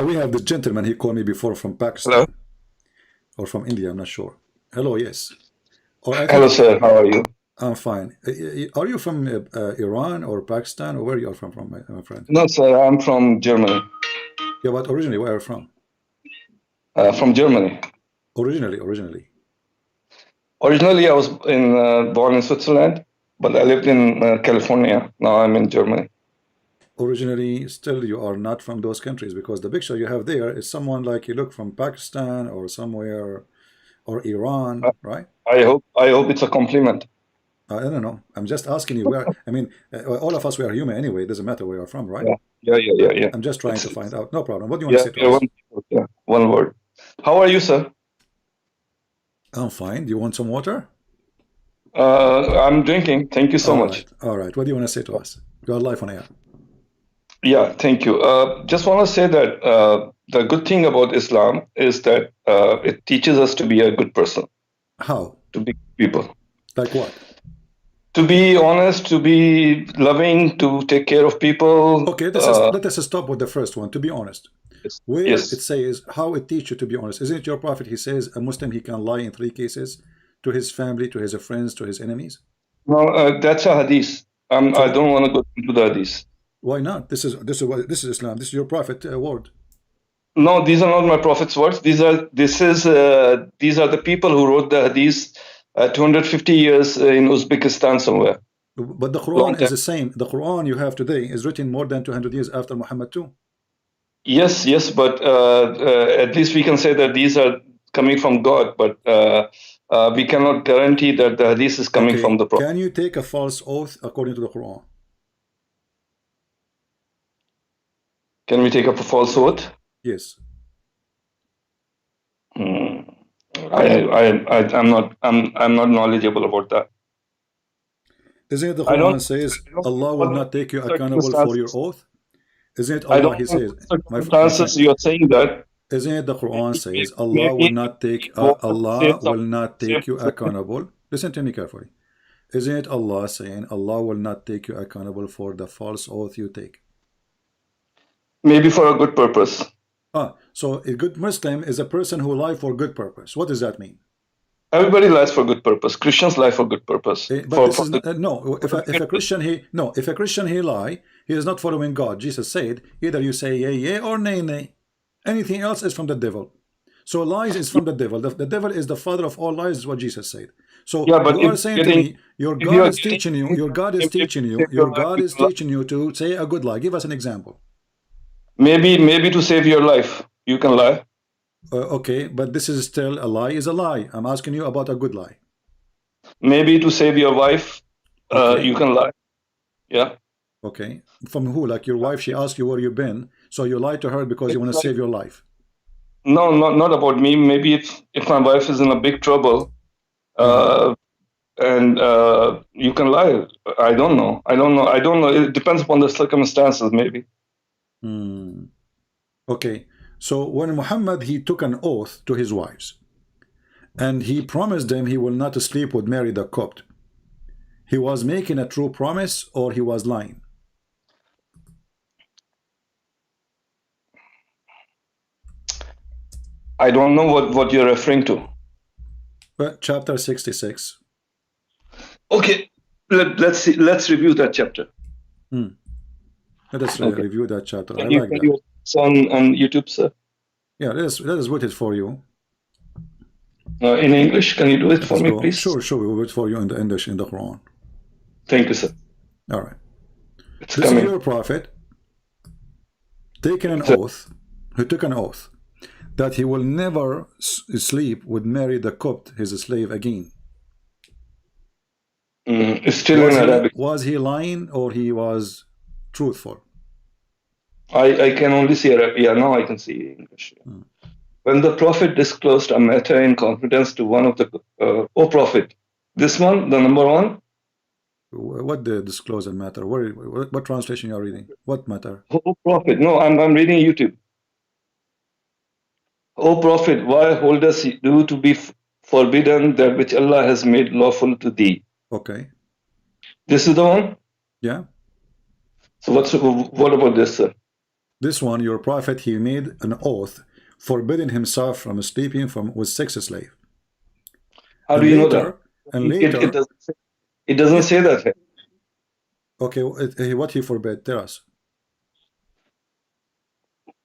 We have this gentleman, he called me before from Hello. Pakistan or from India, I'm not sure. Hello, yes. Or I Hello, think sir. How are you? I'm fine. Are you from Iran or Pakistan or where you are from, my friend? No, sir. I'm from Germany. Yeah, but originally, where are you from? From Germany. Originally. Originally, I was born in Switzerland, but I lived in California. Now I'm in Germany. Originally, still you are not from those countries because the picture you have there is someone like you look from Pakistan or somewhere or I, Iran, right? I hope it's a compliment. I don't know. I'm just asking you where. I mean, all of us we are human anyway. It doesn't matter where you're from, right? Yeah. Yeah. I'm just trying to It's find out. No problem. What do you want to yeah, say to yeah. us? One word. How are you, sir? I'm fine. Do you want some water? I'm drinking. Thank you so All much. right. All right. What do you want to say to us? You are live on air. Yeah, thank you. Just want to say that the good thing about Islam is that it teaches us to be a good person, How? to be people. Like what? To be honest, to be loving, to take care of people. Okay, let us stop with the first one. To be honest, Yes, where it yes. says how it teach you to be honest. Isn't it your prophet? He says a Muslim he can lie in three cases to his family, to his friends, to his enemies. No, that's a hadith. I So don't want to go into the hadith. why not? This is Islam. This is your prophet word. No, these are not my prophet's words. These are the people who wrote the hadith 250 years in Uzbekistan somewhere, But the long Quran is time. the same. The Quran you have today is written more than 200 years after Muhammad too. Yes, yes, but at least we can say that these are coming from God, but we cannot guarantee that the hadith is coming from Okay, the prophet. can you take a false oath according to the Quran? Can we take up a false oath? Yes. Hmm. I'm not knowledgeable about that. Isn't it the I don't Quran says I don't know Allah will what not take you accountable for your circumstances. oath? Isn't it I Allah? don't He know says, what my circumstances friend, you're saying that. isn't it the Quran says Allah will Maybe not take say Allah will something not say take you something. accountable? Listen to me carefully. Isn't it Allah saying Allah will not take you accountable for the false oath you take? Maybe for a good purpose. So a good Muslim is a person who lie for good purpose. What does that mean? Everybody lies for good purpose. Christians lie for good purpose. But this For is the no. for the If a greatness. Christian he no. If a Christian he lie, he is not following God. Jesus said, either you say yea yea or nay nay. Anything else is from the devil. So lies is from the devil. The devil is the father of all lies, is what Jesus said. So Yeah, but you are saying to me, your if you God are is getting teaching you, your anything God is teaching to you, save your your life, God you is can lie. teaching you to say a good lie. Give us an example. Maybe to save your life, you can lie. Okay, but this is still a lie is a lie. I'm asking you about a good lie. Maybe to save your wife, Okay, you can lie. Yeah. okay. From who? Like your wife, she asked you where you been, so you lie to her because you It's want to like save your life. no, not about me. Maybe if my wife is in a big trouble, Uh-huh. uh, and you can lie. I don't know. I don't know. It depends upon the circumstances. Maybe. Hmm. Okay. So when Muhammad he took an oath to his wives, and he promised them he will not sleep with Mary the Copt. He was making a true promise or he was lying? I don't know what you're referring to. But chapter 66. Okay. Let's see. Let's review that chapter. Hmm. Let us Okay. review that chapter. I Can you like can that. you it's on YouTube, sir? Yeah, let us wait it for you. In English, can you do it Let for us me, go. please? Sure, we will wait for you in the English in the Quran. Thank you, sir. All right. It's This is coming. your prophet taking an So, oath. Who took an oath that he will never sleep with Mary the Copt, his slave, again. it's still in Arabic. Was he lying or he was truthful? I can only see Arabic. Yeah, now I can see English. Hmm. When the Prophet disclosed a matter in confidence to one of the, O Prophet, this one, the number one, What the disclosure matter? What translation you are reading? What matter? O Prophet, no, I'm reading YouTube. O Prophet, why holdest you to be forbidden that which Allah has made lawful to thee? Okay. This is the one? Yeah. So what about this, sir? This one, your prophet, he made an oath forbidding himself from sleeping with sex slave. How And do you know later, that? and It later, doesn't say, it doesn't say that here. okay, what he forbid? Tell us.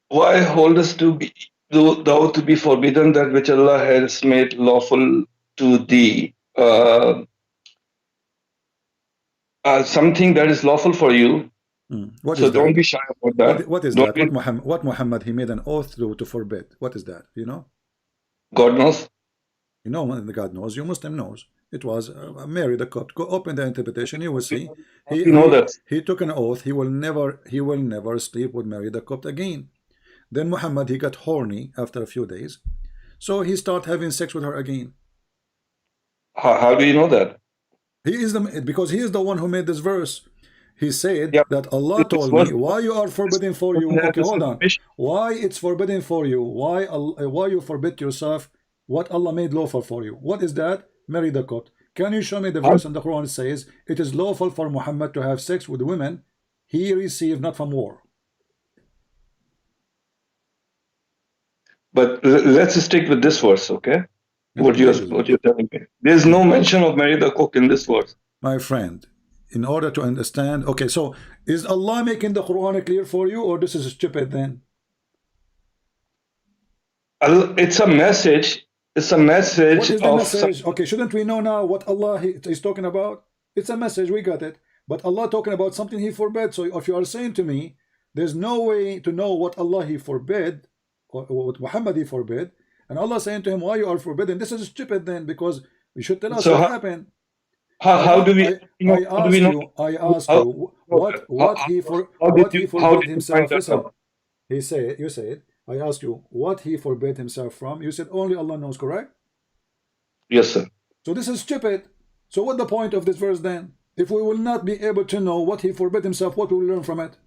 Why hold us to be thou to be forbidden that which Allah has made lawful to thee? Something that is lawful for you. What So is don't that? be shy about that. What is Don't that? be, What Muhammad he made an oath to forbid? What is that? You know? God knows. You know, when God knows, you Muslim knows. It was Mary the Copt. Go open the interpretation, you will see. He You know he that. he took an oath. He will never sleep with Mary the Copt again. Then Muhammad he got horny after a few days, so he started having sex with her again. How do you know that? He is because he is the one who made this verse. He said Yeah, that Allah this told was me why you are forbidden for you. has Okay, this hold on. information. Why it's forbidden for you? Why you forbid yourself what Allah made lawful for you? What is that? Marry the Copt. Can you show me the verse in the Quran that says it is lawful for Muhammad to have sex with women he received not from war? But let's stick with this verse, okay? What you're telling me. There's no mention of Mary the Cook in this verse. My friend, in order to understand, okay, so is Allah making the Quran clear for you, or this is stupid then? It's a message. It's a message What is the of message? Okay, shouldn't we know now what Allah is talking about? It's a message, we got it. But Allah talking about something he forbade. So if you are saying to me, there's no way to know what Allah he forbade, or what Muhammad he forbade, and Allah saying to him, why you are forbidden? This is stupid then, because you should tell us so what happened. how do we I ask you, what he forbade himself. Listen, he said, you said, I asked you what he forbade himself from. You said only Allah knows, correct? Yes, sir. So this is stupid. So what the point of this verse then? If we will not be able to know what he forbade himself, what will we learn from it?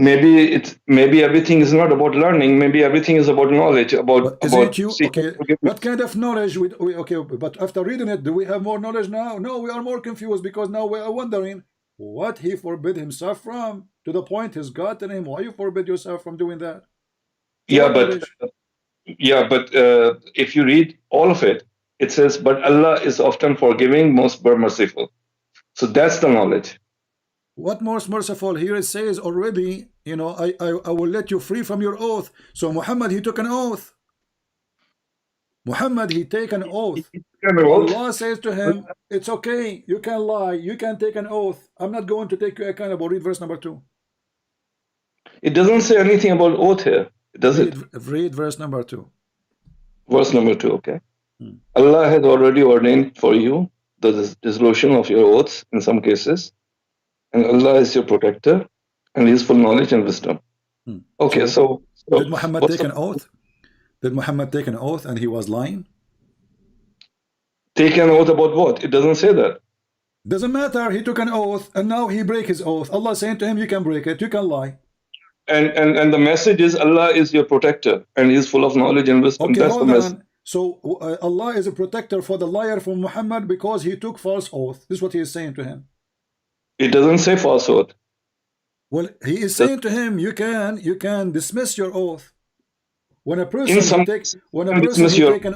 Maybe everything is not about learning. Maybe everything is about knowledge. But isn't it you? seeking Okay, forgiveness. what kind of knowledge? Okay, but after reading it, do we have more knowledge now? No, we are more confused because now we are wondering what he forbid himself from. To the point, his God telling him, why you forbid yourself from doing that? Yeah, but if you read all of it, it says, "But Allah is often forgiving, most merciful." So that's the knowledge. What most merciful? Here it says already, you know, I will let you free from your oath. So Muhammad, he took an oath. Muhammad, he take an oath. Allah says to him, it's okay, you can lie, you can take an oath. I'm not going to take you accountable. Read verse number 2. It doesn't say anything about oath here, does it? Read verse number 2. Verse number 2, okay. Allah has already ordained for you the dissolution of your oaths in some cases, and Allah is your protector, and He is full knowledge and wisdom. Okay, so did Muhammad take an oath? Did Muhammad take an oath and he was lying? Take an oath about what? It doesn't say that. Doesn't matter. He took an oath and now he break his oath. Allah saying to him, you can break it, you can lie. And the message is Allah is your protector and He is full of knowledge and wisdom. Okay, that's hold the message. on. So Allah is a protector for the liar from Muhammad because he took false oath. This is what he is saying to him. It doesn't say false oath. Well, he is saying to him, you can dismiss your oath. When a person take an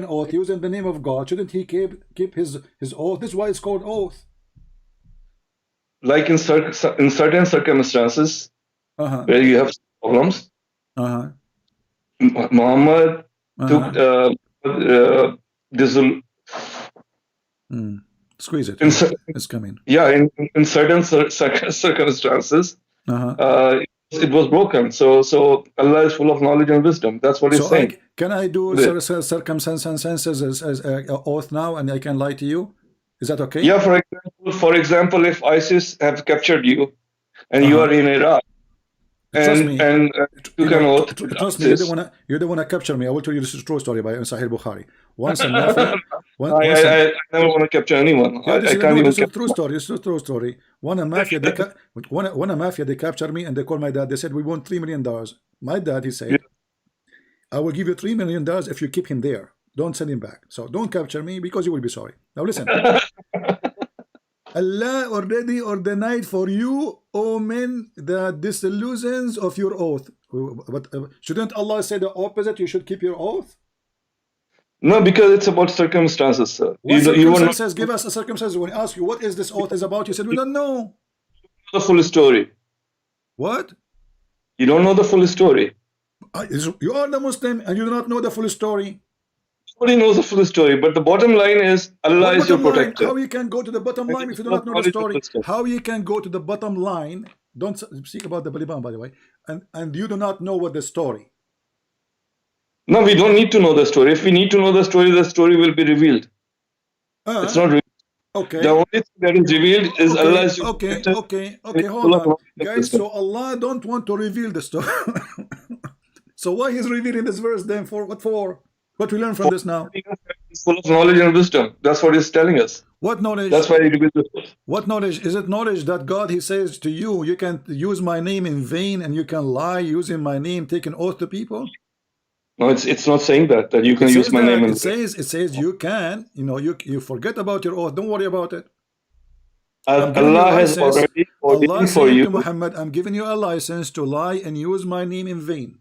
oath using the name of God, shouldn't he keep his oath? This is why it's called oath. Like in certain circumstances where you have problems, Muhammad took this. Squeeze it. It's coming. Yeah, in certain circumstances, it was broken. So Allah is full of knowledge and wisdom. That's what He's saying. Can I do circumstances as oath now, and I can lie to you? Is that okay? Yeah. For example, if ISIS have captured you, and you are in Iraq, and you can oath. Trust me, you don't wanna capture me. I will tell you this is a true story by Sahih Bukhari. Once in Mafia, I never want to capture anyone. Yeah, this is a true story. It's a true story. One a mafia, they captured me and they called my dad. They said, we want $3 million. My dad, he said, I will give you $3 million if you keep him there. Don't send him back. So don't capture me because you will be sorry. Now listen. Allah already ordained for you, O men, the disillusions of your oath. But shouldn't Allah say the opposite? You should keep your oath. No, because it's about circumstances, sir. What You were not circumstances? Give us a circumstance. When I ask you what is this oath is about, you said we don't know. the full story. What? You don't know the full story. You are the Muslim and you do not know the full story. Nobody knows the full story, but the bottom line is Allah What is your bottom line? protector. How you can go to the bottom line if you do not know the story? How you can go to the bottom line? Don't speak about the Baliban, by the way. And you do not know what the story. No, we don't need to know the story. If we need to know the story will be revealed. It's not revealed. Okay. The only thing that is revealed is Okay, Allah is your okay, protector. okay, hold on. Guys, so Allah don't want to reveal the story. So why he's revealing this verse then? For what for? What we learn from this now? He's full of knowledge and wisdom. That's what he's telling us. What knowledge? That's why he revealed this. What knowledge? Is it knowledge that God, he says to you, you can use my name in vain and you can lie using my name, taking oath to people? No, it's not saying that you can use my name. It says you can, you forget about your oath. Don't worry about it. Allah has already ordained for you. To Muhammad, I'm giving you a license to lie and use my name in vain.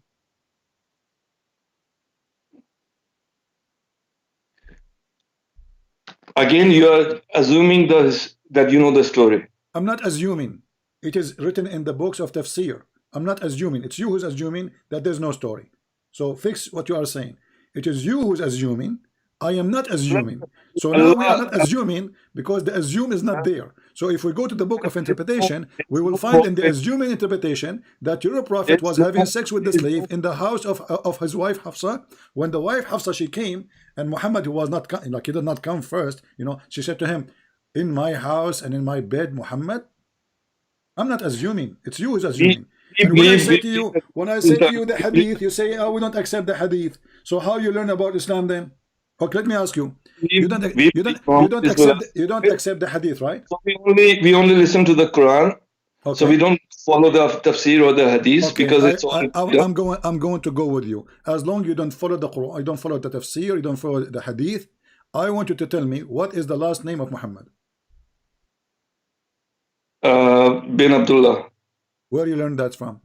Again, you are assuming that you know the story. I'm not assuming. It is written in the books of tafsir. I'm not assuming. It's you who's assuming that there's no story. So fix what you are saying. It is you who's assuming. I am not assuming. So now we are not assuming because the assume is not there. So if we go to the book of interpretation, we will find in the assuming interpretation that your prophet was having sex with the slave in the house of his wife Hafsa. When the wife Hafsa, she came, and Muhammad, who was not, like, he did not come first, she said to him, in my house and in my bed, Muhammad. I'm not assuming. It's you who's assuming. And when I say to you the hadith, you say, oh, we don't accept the hadith. So how you learn about Islam then? Okay, let me ask you. You don't accept the hadith, right? So we only listen to the Quran. Okay. So we don't follow the tafsir or the hadith, okay, because it's all. I'm going to go with you. As long as you don't follow the Quran, you don't follow the tafsir, you don't follow the hadith. I want you to tell me what is the last name of Muhammad. Bin Abdullah. Where you learned that from?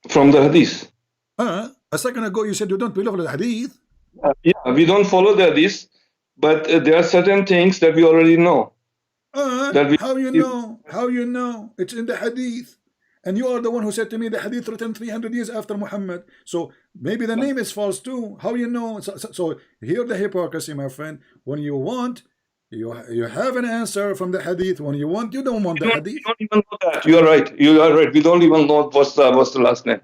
From the hadith. A second ago you said you don't believe in the hadith. Yeah, we don't follow the hadith, but there are certain things that we already know. How you know? How you know? It's in the hadith. And you are the one who said to me the hadith written 300 years after Muhammad. So maybe the name is false too. How you know? So here the hypocrisy, my friend. When you want, you have an answer from the hadith. When you want, you don't want the hadith. We don't even know that. You are right. You are right. We don't even know what's the last name.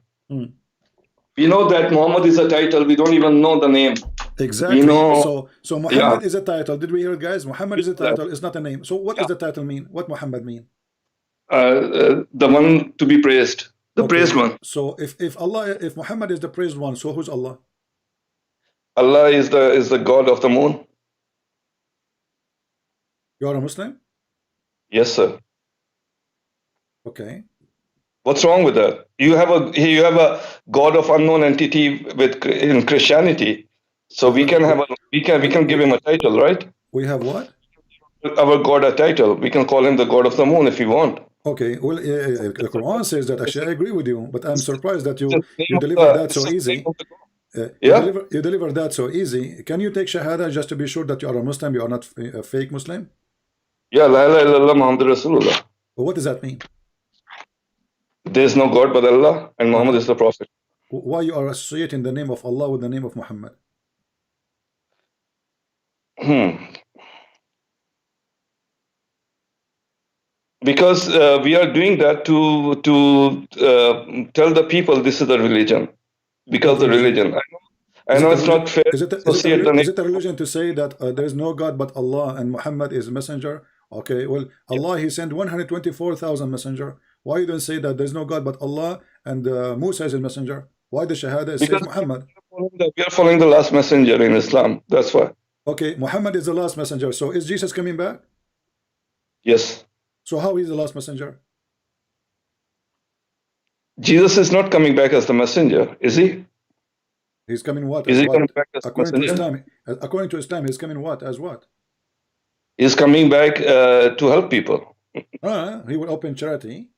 We know that Muhammad is a title. We don't even know the name. Exactly. You know, so Muhammad is a title. Did we hear it, guys? Muhammad is a title. It's not a name. So what does the title mean? What Muhammad mean? The one to be praised, the praised one. So if Muhammad is the praised one, so who's Allah? Allah is the God of the moon. You are a Muslim? Yes, sir. Okay. What's wrong with that? You have a God of unknown entity in Christianity, so we can give him a title, right? We have what? Our God a title. We can call him the God of the moon if we want. Okay, well, the Quran says that. Actually, I agree with you, but I'm surprised that you deliver that so easy. You deliver that so easy. Can you take Shahada just to be sure that you are a Muslim, you are not a fake Muslim? Yeah, La ilaha illallah Muhammad Rasulullah. But what does that mean? There is no God but Allah, and Muhammad is the Prophet. Why you are associating the name of Allah with the name of Muhammad? Because we are doing that to tell the people this is the religion. Because the religion. I know it's not fair. Is it a religion to say that there is no God but Allah and Muhammad is a messenger? Okay, well, Allah, he sent 124,000 messenger. Why you don't say that there's no God but Allah and Musa is a messenger? Why the Shahada says Muhammad? We are following the last messenger in Islam. That's why. Okay, Muhammad is the last messenger. So is Jesus coming back? Yes. So how is the last messenger? Jesus is not coming back as the messenger, is he? He's coming what? Is As he coming what? back as the According to messenger? Islam, according to Islam, he's coming what? As what? He's coming back to help people. He will open charity.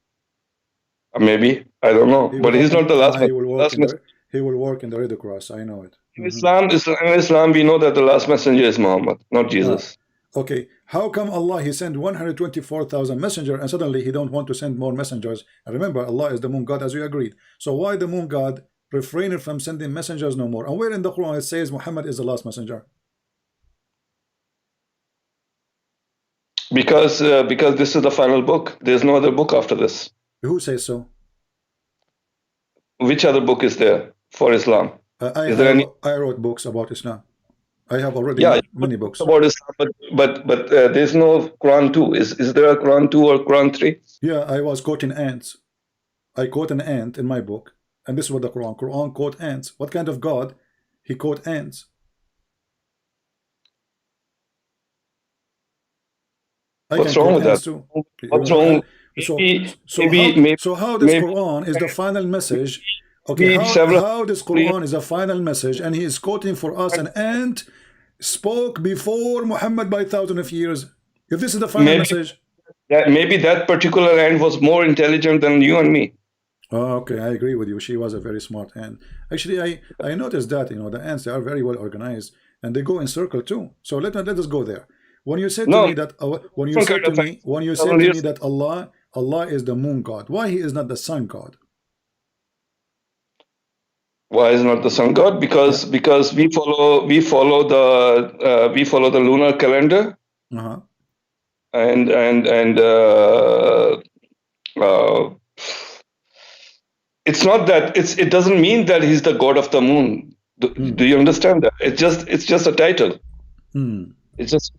Maybe, I don't know. He But will he's open, not the last, he will work last in messenger. the, he will work in the Red Cross. I know it. In Islam, we know that the last messenger is Muhammad, not Ah, Jesus. okay. How come Allah he sent 124,000 messengers and suddenly he don't want to send more messengers? And remember, Allah is the moon god as we agreed. So why the moon god refrained from sending messengers no more? And where in the Quran it says Muhammad is the last messenger? Because this is the final book. There's no other book after this. Who says so? Which other book is there for Islam? Is there any? I wrote books about Islam. I have already Yeah, many books. about Islam, but there's no Quran 2. Is there a Quran 2 or Quran 3? Yeah, I was quoting ants. I quote an ant in my book, and this is what the Quran quote ants. What kind of God? He quote ants. What's wrong with that? Too. What's wrong? So how this Quran is the final message? Okay, how this Quran is a final message, and he is quoting for us an ant spoke before Muhammad by thousands of years. If this is the final message, maybe that particular ant was more intelligent than you and me. Oh, okay, I agree with you. She was a very smart ant. Actually, I noticed that the ants, they are very well organized and they go in circle too. So let us go there. When you said to me that that Allah is the moon god, why he is not the sun god? Why is not the sun god? Because we follow the lunar calendar, and it's not that it doesn't mean that he's the god of the moon. Do you understand that? It's just a title. It's just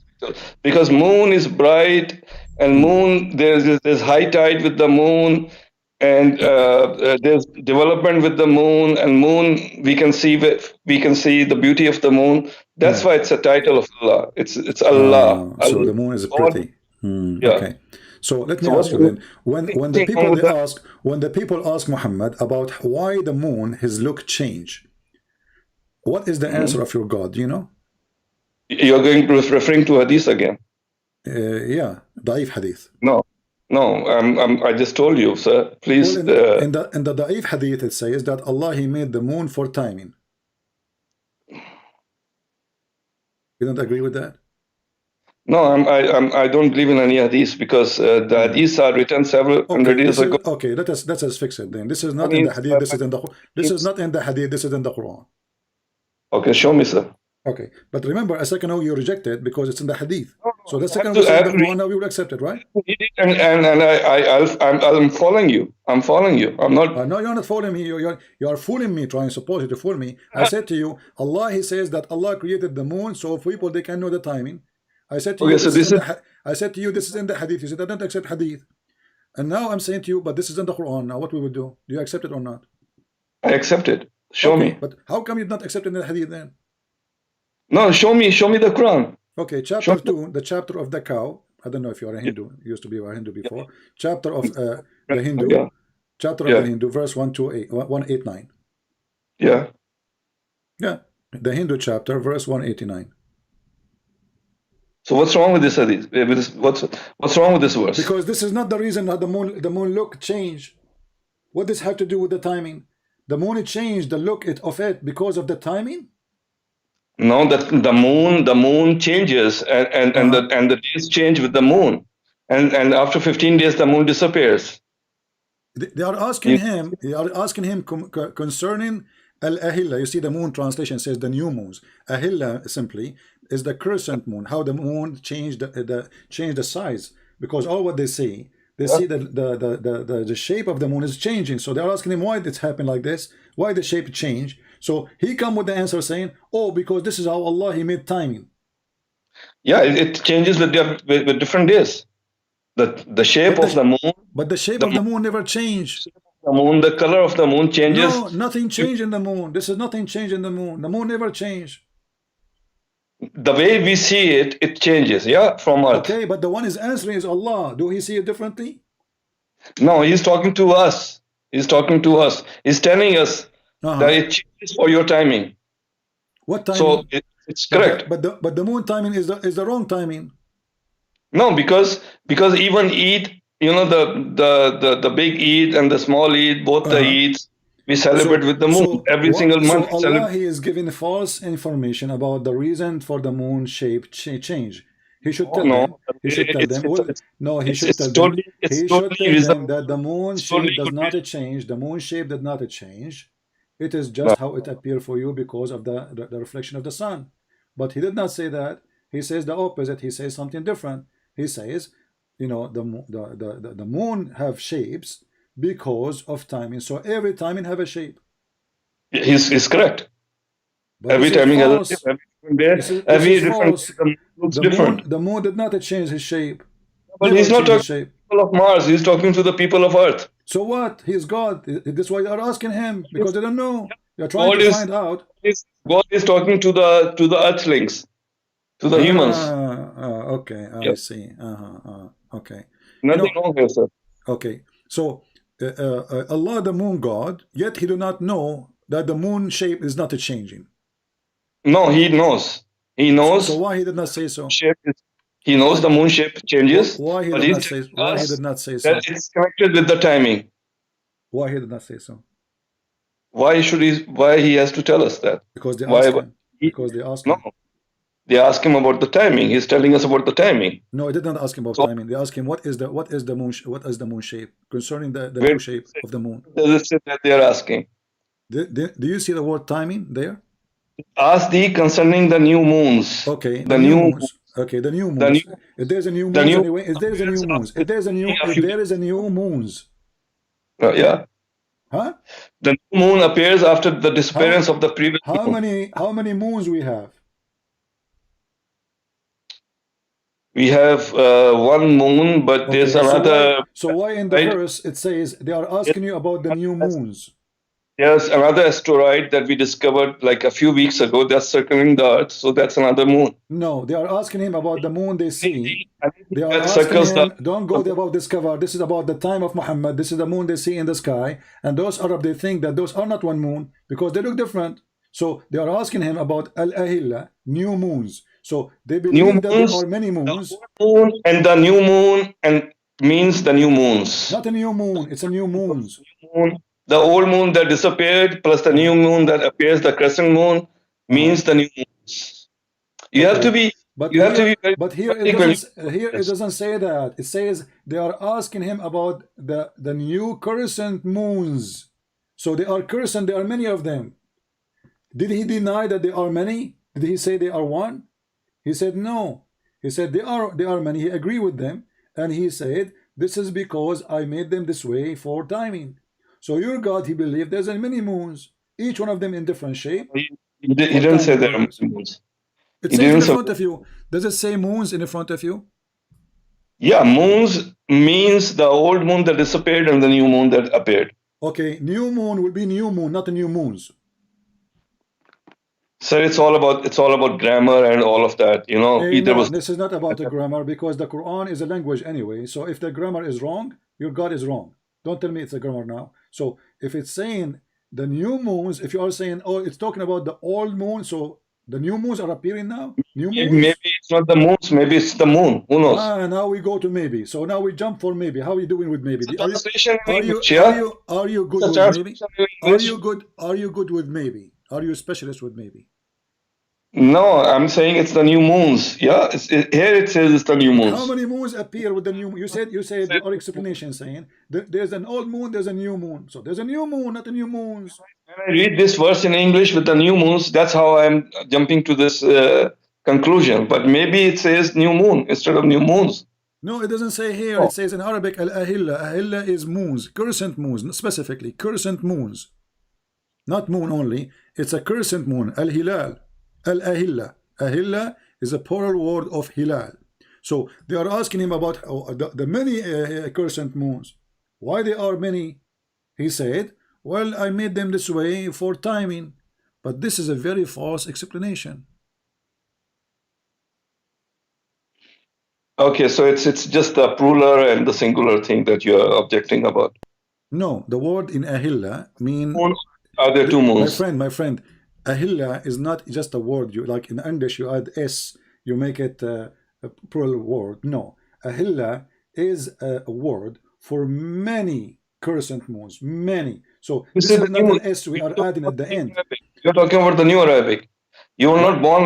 because moon is bright, and moon there's high tide with the moon, and there's development with the moon, and moon we can see the beauty of the moon. That's why it's a title of Allah. It's Allah. So the moon is pretty. Yeah. Okay. So let me ask you then, when the people ask Muhammad about why the moon his look change, what is the answer of your God? Do you know? You're referring to hadith again. Yeah, Da'if hadith. No, I just told you, sir. Please. Well, in the Da'if hadith it says that Allah he made the moon for timing. You don't agree with that? No, I don't believe in any hadith because the hadiths are written several hundred years ago. Okay, let us fix it then. This is not in the hadith. This is in the hadith. This is in the Quran. Okay, show me, sir. Okay, but remember, a second ago you rejected because it's in the hadith. So the second one in the Quran, now we will accept it, right? And I'm following you. I'm following you. I'm not. No, you're not following me. You are fooling me, trying supposedly to fool me. I said to you, Allah he says that Allah created the moon so people they can know the timing. I said to you, this is in the hadith. You said I don't accept hadith, and now I'm saying to you, but this is in the Quran. Now what we will do? Do you accept it or not? I accept it. Show me. But how come you're not accepting the hadith then? No, show me the Quran. Okay, chapter 2, the chapter of the cow. I don't know if you're a Hindu. You used to be a Hindu before. Chapter of the Hindu. Chapter of the Hindu, verse 189. Yeah. Yeah, the Hindu chapter, verse 189. So what's wrong with this hadith? What's wrong with this verse? Because this is not the reason that the moon look changed. What does have to do with the timing? The moon changed the look of it because of the timing. No, that the moon changes and the days change with the moon, and after 15 days the moon disappears. They are asking him. They are asking him concerning al-ahilla. You see, the moon translation says the new moons. Ahilla simply is the crescent moon. How the moon changed the size, because all what they see the shape of the moon is changing. So they are asking him why it's happened like this. Why the shape change? So he come with the answer saying, "Oh, because this is how Allah he made timing." Yeah, it changes with different days. The shape of the moon. But the shape of the moon never changed. The moon, the color of the moon changes. No, nothing changed in the moon. This is nothing changed in the moon. The moon never changed. The way we see it, it changes, yeah, from Earth. Okay, but the one is answering is Allah. Do he see it differently? No, he's talking to us. He's talking to us. He's telling us that it changes for your timing. What timing? So it's correct. But the moon timing is the wrong timing. No, because even Eid, you know, the big Eid and the small Eid, both the Eids, we celebrate with the moon every single month. So Allah, He is giving false information about the reason for the moon shape change. He should tell them. He should tell them. No, he should tell them. He should tell them that the moon shape does not change. The moon shape did not change. It is just how it appeared for you because of the reflection of the sun. But he did not say that. He says the opposite. He says something different. He says, you know, the moon have shapes because of timing. So every timing have a shape. He's correct. But every timing has a shape. Every different. The moon did not change his shape. But he's not talking to the people of Mars. He's talking to the people of Earth. So what? He's God. That's why they're asking him, because they don't know. They're trying to find out. God is talking to the Earthlings, to the humans. Okay, I see. Okay. Nothing wrong here, sir. Okay. So Allah, the moon God, yet he do not know that the moon shape is not changing. No, he knows. He knows. So why he did not say so? He knows the moon shape changes. Why he did not say? Why he did not say so? That it's connected with the timing. Why he did not say so? Why should he? Why he has to tell us that? Because they asked him. Because they asked him. No, they ask him about the timing. He's telling us about the timing. No, they did not ask him about timing. They asked him what is the moon shape concerning the new shape of the moon. Does it say that they are asking? Do you see the word timing there? Ask thee concerning the new moons. Okay, the new moons. Okay, the new moons. If there's a new moon anyway, if there's a new moons, if there is a new moons. Yeah. Huh? The new moon appears after the disappearance of the previous moon. How many moons we have? We have one moon, but there's another. So why in the verse it says they are asking you about the new moons? There's another asteroid that we discovered like a few weeks ago that's circling the Earth, so that's another moon. No, they are asking him about the moon they see. They are asking him, don't go about discover. This is about the time of Muhammad. This is the moon they see in the sky. And those Arab, they think that those are not one moon because they look different. So they are asking him about Al-Ahilla, new moons. So they believe that there are many moons. The moon and the new moon and means the new moons. Not a new moon, it's a new moons. The old moon that disappeared plus the new moon that appears, the crescent moon, means the new moons. You have to be. But here it doesn't say that. It says they are asking him about the new crescent moons. So they are crescent. There are many of them. Did he deny that there are many? Did he say they are one? He said no. He said they are many. He agreed with them, and he said this is because I made them this way for timing. So your God, he believed there's many moons, each one of them in different shape. He didn't say there are many moons. It says in front of you. Does it say moons in front of you? Yeah, moons means the old moon that disappeared and the new moon that appeared. Okay, new moon will be new moon, not the new moons. Sir, it's all about grammar and all of that. You know, this is not about the grammar because the Quran is a language anyway. So if the grammar is wrong, your God is wrong. Don't tell me it's a grammar now. So if it's saying the new moons, if you are saying, oh, it's talking about the old moon, so the new moons are appearing now? New moons? Maybe it's not the moons, maybe it's the moon. Who knows? Now we go to maybe. So now we jump for maybe. How are you doing with maybe? Are you good with maybe? Are you good with maybe? Are you a specialist with maybe? No, I'm saying it's the new moons. Yeah, here it says it's the new moons. How many moons appear with the new moon? You said your explanation saying there's an old moon, there's a new moon. So there's a new moon, not the new moons. When I read this verse in English with the new moons, that's how I'm jumping to this conclusion. But maybe it says new moon instead of new moons. No, it doesn't say here. It says in Arabic al-ahilla. Ahilla is moons, crescent moons, specifically crescent moons. Not moon only. It's a crescent moon, al-hilal. Al-ahilla. Ahilla is a plural word of hilal. So they are asking him about the many crescent moons. Why there are many? He said, well, I made them this way for timing. But this is a very false explanation. Okay, so it's just the plural and the singular thing that you are objecting about. No, the word in ahilla mean Moons? Are there two moons? my friend, ahilla is not just a word. You like in English, you add s, you make it a plural word. No, ahilla is a word for many crescent moons, many. So You this see is the not new. an s we are adding at the end. You're talking about the new Arabic. You were What? not born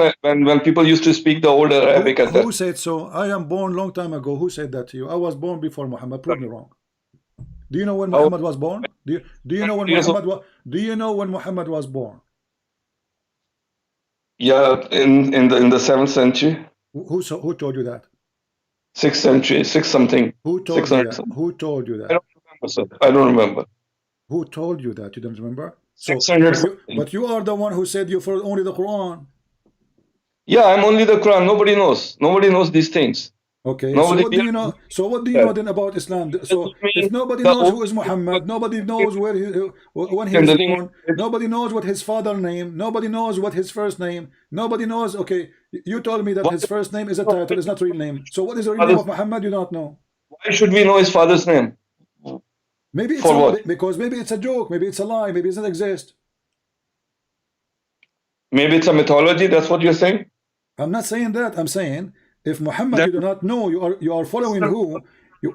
when people used to speak the old Arabic at that. Who said so? I am born long time ago. Who said that to you? I was born before Muhammad. Prove me wrong. Do you know when How Muhammad was born? Do you know when years old? Muhammad was? Do you know when Muhammad was born? Yeah, in the 7th century, Who told you that? 6th century, 6 something, Who told you 600 that? something. Who told you I that? don't remember, sir. I don't remember. Who told you that? You don't remember? So, 600 something. but you are the one who said you follow only the Quran. Yeah, I'm only the Quran. Nobody knows. Nobody knows these things. Okay, so Nobody what do you know? So what do you that. know then about Islam? Does So it mean if nobody the knows who old is Muhammad, nobody knows where when he and was the born, lineage? nobody knows what his father name, nobody knows what his first name, nobody knows. Okay, you told me that Why his first name is a title, it's not real name. So what is the real name father's- of Muhammad? You don't know. why should we know his father's name? Maybe it's For what? because maybe it's a joke, maybe it's a lie, maybe it doesn't exist. Maybe it's a mythology. That's what you're saying. I'm not saying that. I'm saying if Muhammad That you do not know, you are following who?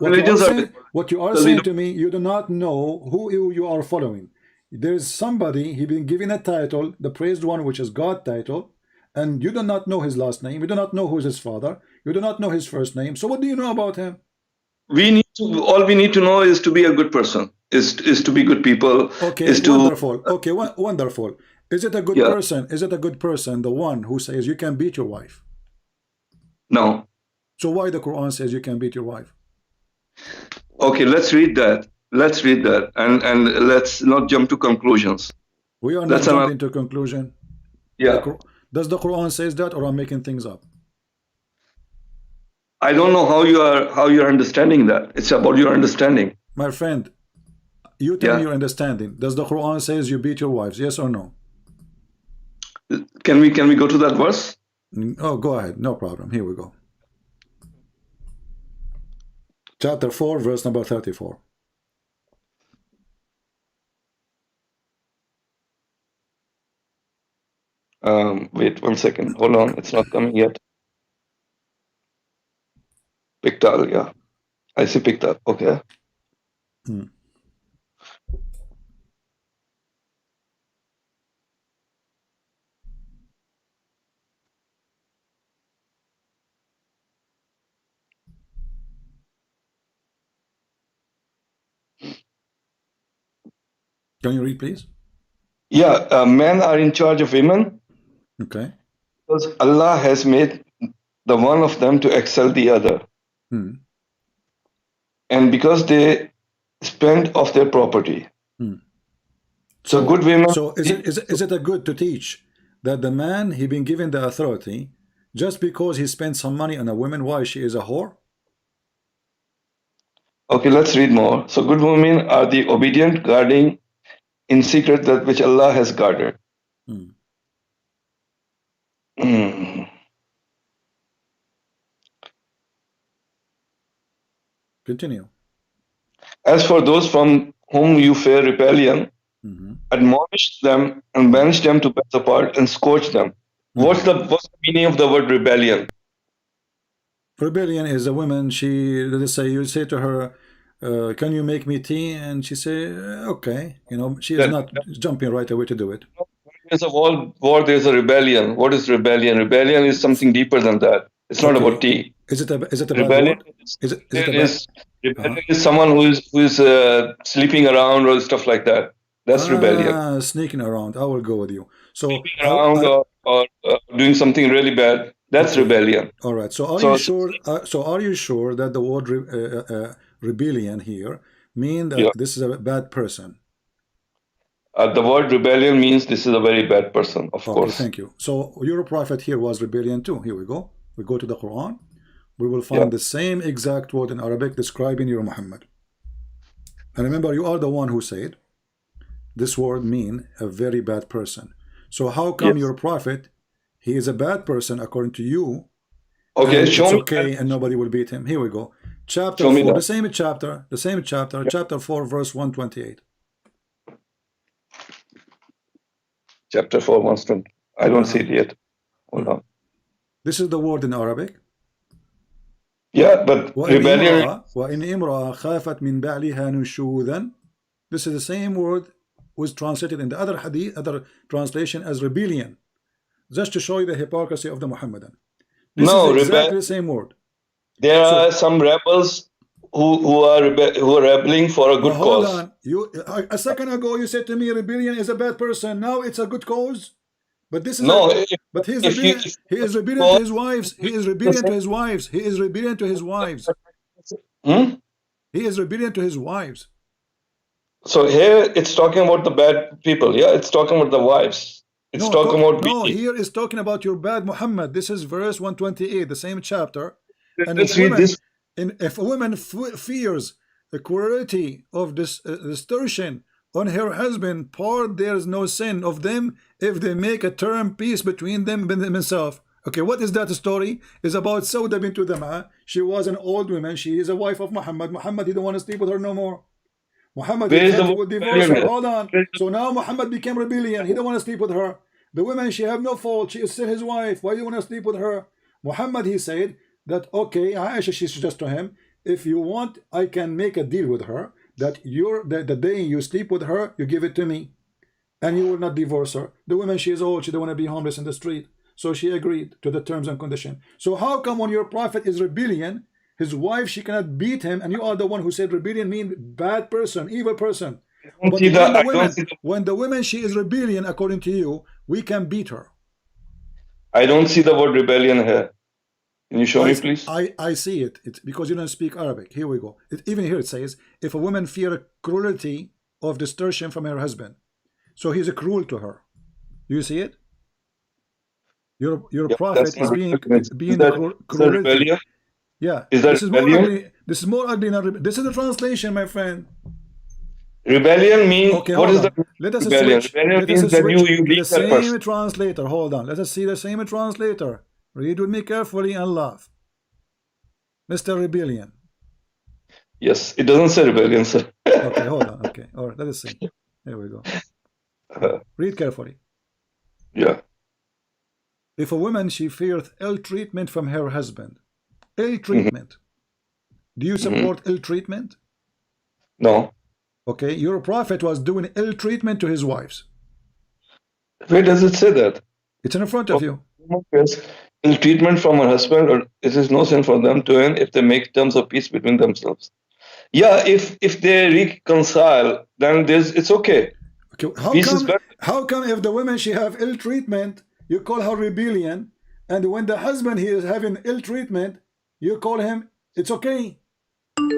religions are What you are so we saying don't- to me, you do not know who you are following. There is somebody, he been given a title, the praised one, which is God title, and you do not know his last name. You do not know who is his father. You do not know his first name. So what do you know about him? we need to. All we need to know is to be a good person. Is to be good people. Okay, Is to wonderful. Okay, wonderful. Is it a good yeah. person? Is it a good person, the one who says you can beat your wife? No. So why the Quran says you can beat your wife? Okay, let's read that. Let's read that, and let's not jump to conclusions. We are not That's jumping to conclusion. Yeah. Does the Quran says that, or I'm making things up? I don't know how you're understanding that. It's about your understanding. My friend, you tell me your understanding. Does the Quran says you beat your wives? Yes or no? Can we go to that verse? Oh, go ahead. No problem. Here we go. Chapter 4, verse number 34. Wait 1 second. Hold on. It's not coming yet. Pictal, yeah. I see Pictal. Okay. Hmm. Can you read, please? Yeah, men are in charge of women Okay. because Allah has made the one of them to excel the other. Hmm. And because they spend of their property. Hmm. So good women. So is it a good to teach that the man he been given the authority just because he spent some money on a woman, why she is a whore? Okay, let's read more. So good women are the obedient, guarding in secret that which Allah has guarded. Hmm. Mm. Continue. As for those from whom you fear rebellion, admonish them and banish them to bed apart and scourge them. What's the meaning of the word rebellion? Rebellion is a woman, she, let's say, you say to her, can you make me tea? And she say, okay. You know, she is not jumping right away to do it. There's a war, there's a rebellion. What is rebellion? Rebellion is something deeper than that. It's not about tea. Is it a bad Rebellion word? Is it a bad? Rebellion is someone who is sleeping around or stuff like that. That's rebellion. Sneaking around. I will go with you. So sleeping around or doing something really bad. That's rebellion. All right. So are you sure? Are you sure that the word rebellion here mean that this is a bad person? The word rebellion means this is a very bad person, of course. Thank you. So your prophet here was rebellion too. Here we go. We go to the Quran. We will find the same exact word in Arabic describing your Muhammad. And remember, you are the one who said this word mean a very bad person. So how come your prophet, he is a bad person according to you? Okay, and show it's me. Okay, and nobody will beat him. Here we go. Chapter Show me 4, that. the same chapter, chapter 4, verse 128. Chapter 4, 120. I don't see it yet. Hold on. This is the word in Arabic. Yeah, but rebellion. وإن امرأة خافت من بعلها نشوذا. This is the same word was translated in the other hadith, other translation as rebellion, just to show you the hypocrisy of the Muhammadan. This is exactly the same word. There are some rebels who are rebelling for a good hold cause. On. You a second ago you said to me rebellion is a bad person. Now it's a good cause. But this is but he is rebellion to his wives. He is rebellion to his wives. He is rebellion to his wives. He is rebellion to his wives. So here it's talking about the bad people. Yeah, it's talking about the wives. It's talking about here is talking about your bad Muhammad. This is verse 128, the same chapter. And let's read this. If a woman fears the cruelty of this distortion on her husband, part there is no sin of them if they make a term peace between them themselves. Okay, what is that story? It's about Sauda bint Dama. She was an old woman. She is a wife of Muhammad. Muhammad, he don't want to sleep with her no more. Muhammad will divorce her. Hold on. So now Muhammad became rebellion. He don't want to sleep with her. The woman, she have no fault. She is still his wife. Why do you want to sleep with her? Muhammad, he said that, okay, Aisha, she suggests to him, if you want, I can make a deal with her that the day you sleep with her, you give it to me, and you will not divorce her. The woman, she is old. She don't want to be homeless in the street. So she agreed to the terms and condition. So how come when your prophet is rebellion, his wife, she cannot beat him, and you are the one who said rebellion means bad person, evil person? But when the woman, she is rebellion, according to you, we can beat her. I don't see the word rebellion here. Can you show me, please? I see it. It's because you don't speak Arabic. Here we go. Even here it says, if a woman fear cruelty of distortion from her husband, so he's cruel to her. Do you see it? Your prophet is being cruelty. Yeah, this is more ugly. This is more ugly than this is the translation, my friend. Rebellion means what is the let us rebellion? Switch. Rebellion Let means us that switch you to the same translator. Hold on. Let us see the same translator. Read with me carefully and laugh. Mr. Rebellion. Yes, it doesn't say rebellion, sir. Okay, hold on. Okay, all right. Let us see. Here we go. Read carefully. Yeah. If a woman, she fears ill treatment from her husband. Ill treatment. Do you support ill treatment? No. Okay, your prophet was doing ill treatment to his wives. Where does it say that? It's in front of you. Yes. Ill treatment from her husband, or it is no sin for them to end if they make terms of peace between themselves. Yeah, if they reconcile, then it's okay. Okay, how come if the woman, she have ill treatment, you call her rebellion, and when the husband, he is having ill treatment, you call him, it's okay?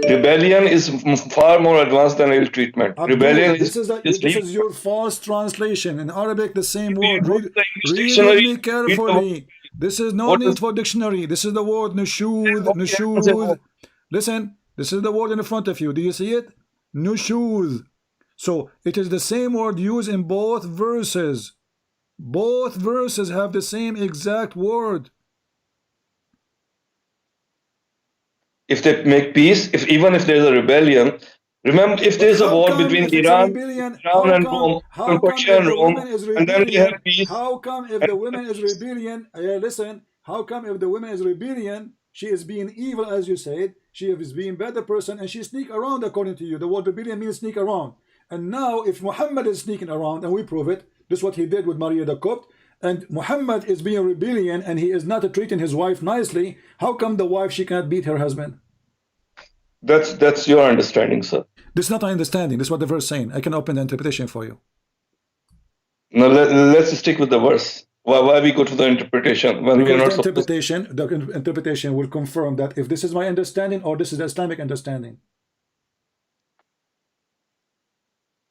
Rebellion is far more advanced than ill treatment. Abdul, rebellion this is your false translation. In Arabic, the same word. Read with me carefully. This is no need for dictionary. This is the word nushud. Listen, this is the word in front of you. Do you see it? Nushud. So it is the same word used in both verses. Both verses have the same exact word. If they make peace, even if there is a rebellion, remember, if there is a war between Iran and Rome, and then we have peace. How come if the woman is rebellion? Listen, how come if the woman is rebellion, she is being evil, as you said, she is being better person, and she sneak around according to you. The word rebellion means sneak around. And now, if Muhammad is sneaking around, and we prove it, this is what he did with Maria the Copt, and Muhammad is being rebellion, and he is not treating his wife nicely, how come the wife, she cannot beat her husband? That's your understanding, sir. This is not my understanding. This is what the verse is saying. I can open the interpretation for you. No, let's stick with the verse. Why we go to the interpretation when we are not supposed to? The interpretation will confirm that if this is my understanding or this is the Islamic understanding.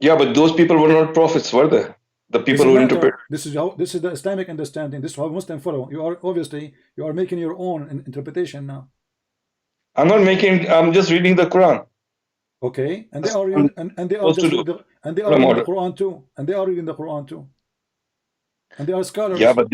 Yeah, but those people were not prophets, were they? The people who interpret. This is the Islamic understanding. This is how Muslims follow. You are obviously making your own interpretation now. I'm not making. I'm just reading the Quran. Okay, and they are reading, and they are just reading the Quran too, and they are reading the Quran too, and they are scholars. Yeah, but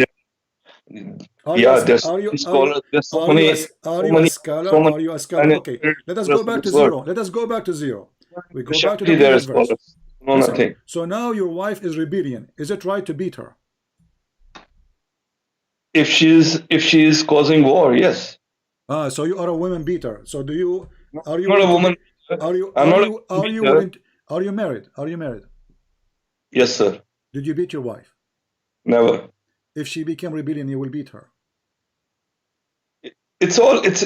Yeah, there's so many scholars, there's so are you many, a, are so you a many, scholar? so many Are you a scholar? planet Okay, let us rest go of back to this world. zero. Let us go back to zero. We go back to the Surely there are previous verse. scholars. No, Listen. nothing. So now your wife is rebellion. Is it right to beat her? If she's causing war, yes. So you are a woman beater. So do you? Are you I'm not a willing to woman. be? Are you? I'm Are not you? a Are you beater. willing? Are you married? Are you married? Yes, sir. Did you beat your wife? Never. If she became rebellion, you will beat her. It's all it's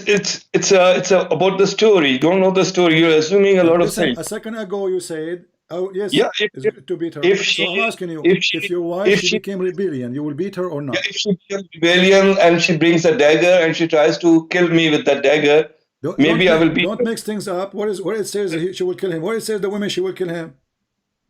about the story. You don't know the story. You're assuming a lot of Listen, things. a second ago you said, "Oh yes, Yeah, it's good to beat her." if So I'm she asking you, if she if your wife if she she became rebellion, you will beat her or yeah, not? if she becomes rebellion and she brings a dagger and she tries to kill me with that dagger, maybe I will beat Don't her. mix things up. Where it says she will kill him? Where it says the women she will kill him?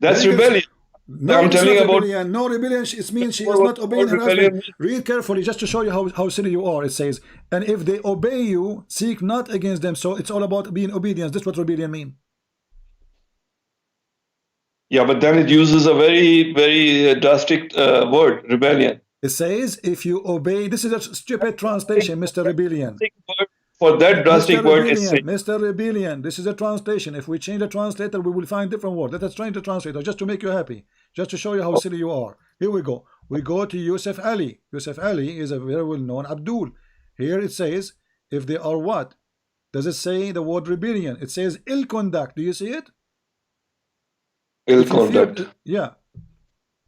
That's Bring it. rebellion. No, I'm it's telling not about rebellion. No rebellion. It means she is what not obeying her rebellion husband. means. Read carefully, just to show you how silly you are. It says, "And if they obey you, seek not against them." So it's all about being obedience. That's what rebellion means. Yeah, but then it uses a very drastic word, rebellion. It says, "If you obey." This is a stupid translation, Mr. Rebellion. For that Mr. drastic word, it's Rebellion, Mr. Rebellion. This is a translation. If we change the translator, we will find different word. Let us change the translator just to make you happy, just to show you how silly you are. Here we go. We go to Yusuf Ali. Yusuf Ali is a very well-known Abdul. Here it says, if they are what? Does it say the word rebellion? It says ill conduct. Do you see it? ill conduct. Yeah.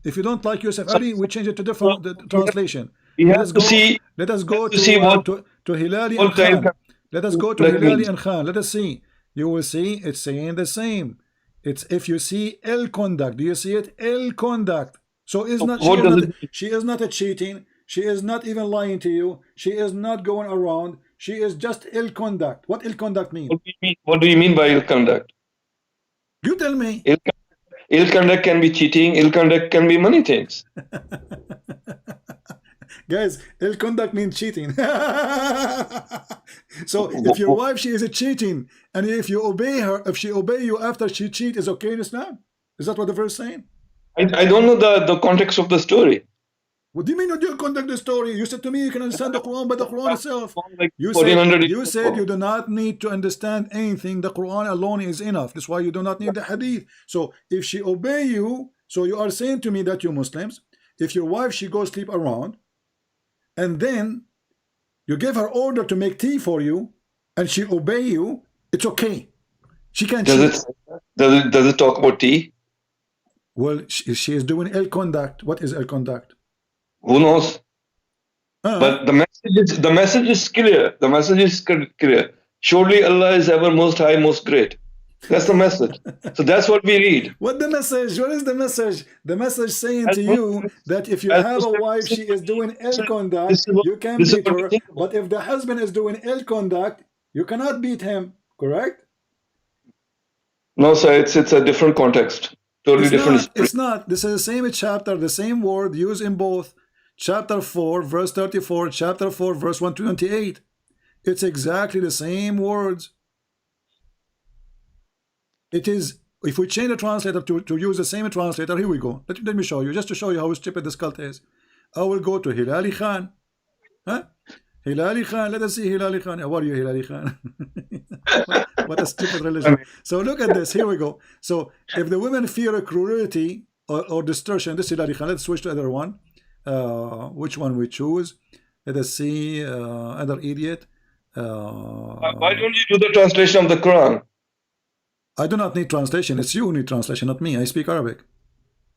If you don't like Yusuf Ali, we change it to different translation. We Let have us to go. see. Let us go To see what to Hilali and what time Khan. Let us go to that Hilali means. and Khan. Let us see. You will see it's saying the same. It's if you see ill conduct. Do you see it? Ill conduct. So is not What does it mean? she is not a cheating. She is not even lying to you. She is not going around. She is just ill conduct. What ill conduct mean? What do you mean? What do you mean by ill conduct? You tell me. Ill conduct can be cheating. Ill conduct can be many things. Guys, ill conduct means cheating. So if your wife she is a cheating, and if you obey her, if she obey you after she cheat, is okay in Islam? Is that what the verse saying? I don't know the context of the story. What do you mean you don't conduct the story? You said to me you can understand the Quran by the Quran itself. Like You 1400 said you do not need to understand anything. The Quran alone is enough. That's why you do not need the hadith. So if she obey you, so you are saying to me that you Muslims, if your wife she goes sleep around, and then you give her order to make tea for you, and she obey you, it's okay. She can cheat. Does it talk about tea? Well, she is doing ill conduct. What is ill conduct? Who knows? But the message is clear. The message is clear. Surely Allah is ever most high, most great. That's the message. So that's what we read. What the message? What is the message? The message saying to you that if you have a wife, she is doing ill conduct, you can beat her. But if the husband is doing ill conduct, you cannot beat him. Correct? No, sir. It's a different context. Totally different. It's not. This is the same chapter, the same word used in both. Chapter 4, verse 34, chapter 4, verse 128. It's exactly the same words. It is, if we change the translator to use the same translator, here we go. Let me show you, just to show you how stupid this cult is. I will go to Hilali Khan. Huh? Hilali Khan, let us see Hilali Khan. How are you, Hilali Khan? What a stupid religion. So look at this, here we go. So if the women fear cruelty or destruction, this is Hilali Khan. Let's switch to the other one. Which one we choose? Let us see. Other idiot. Why don't you do the translation of the Quran? I do not need translation. It's you who need translation, not me. I speak Arabic.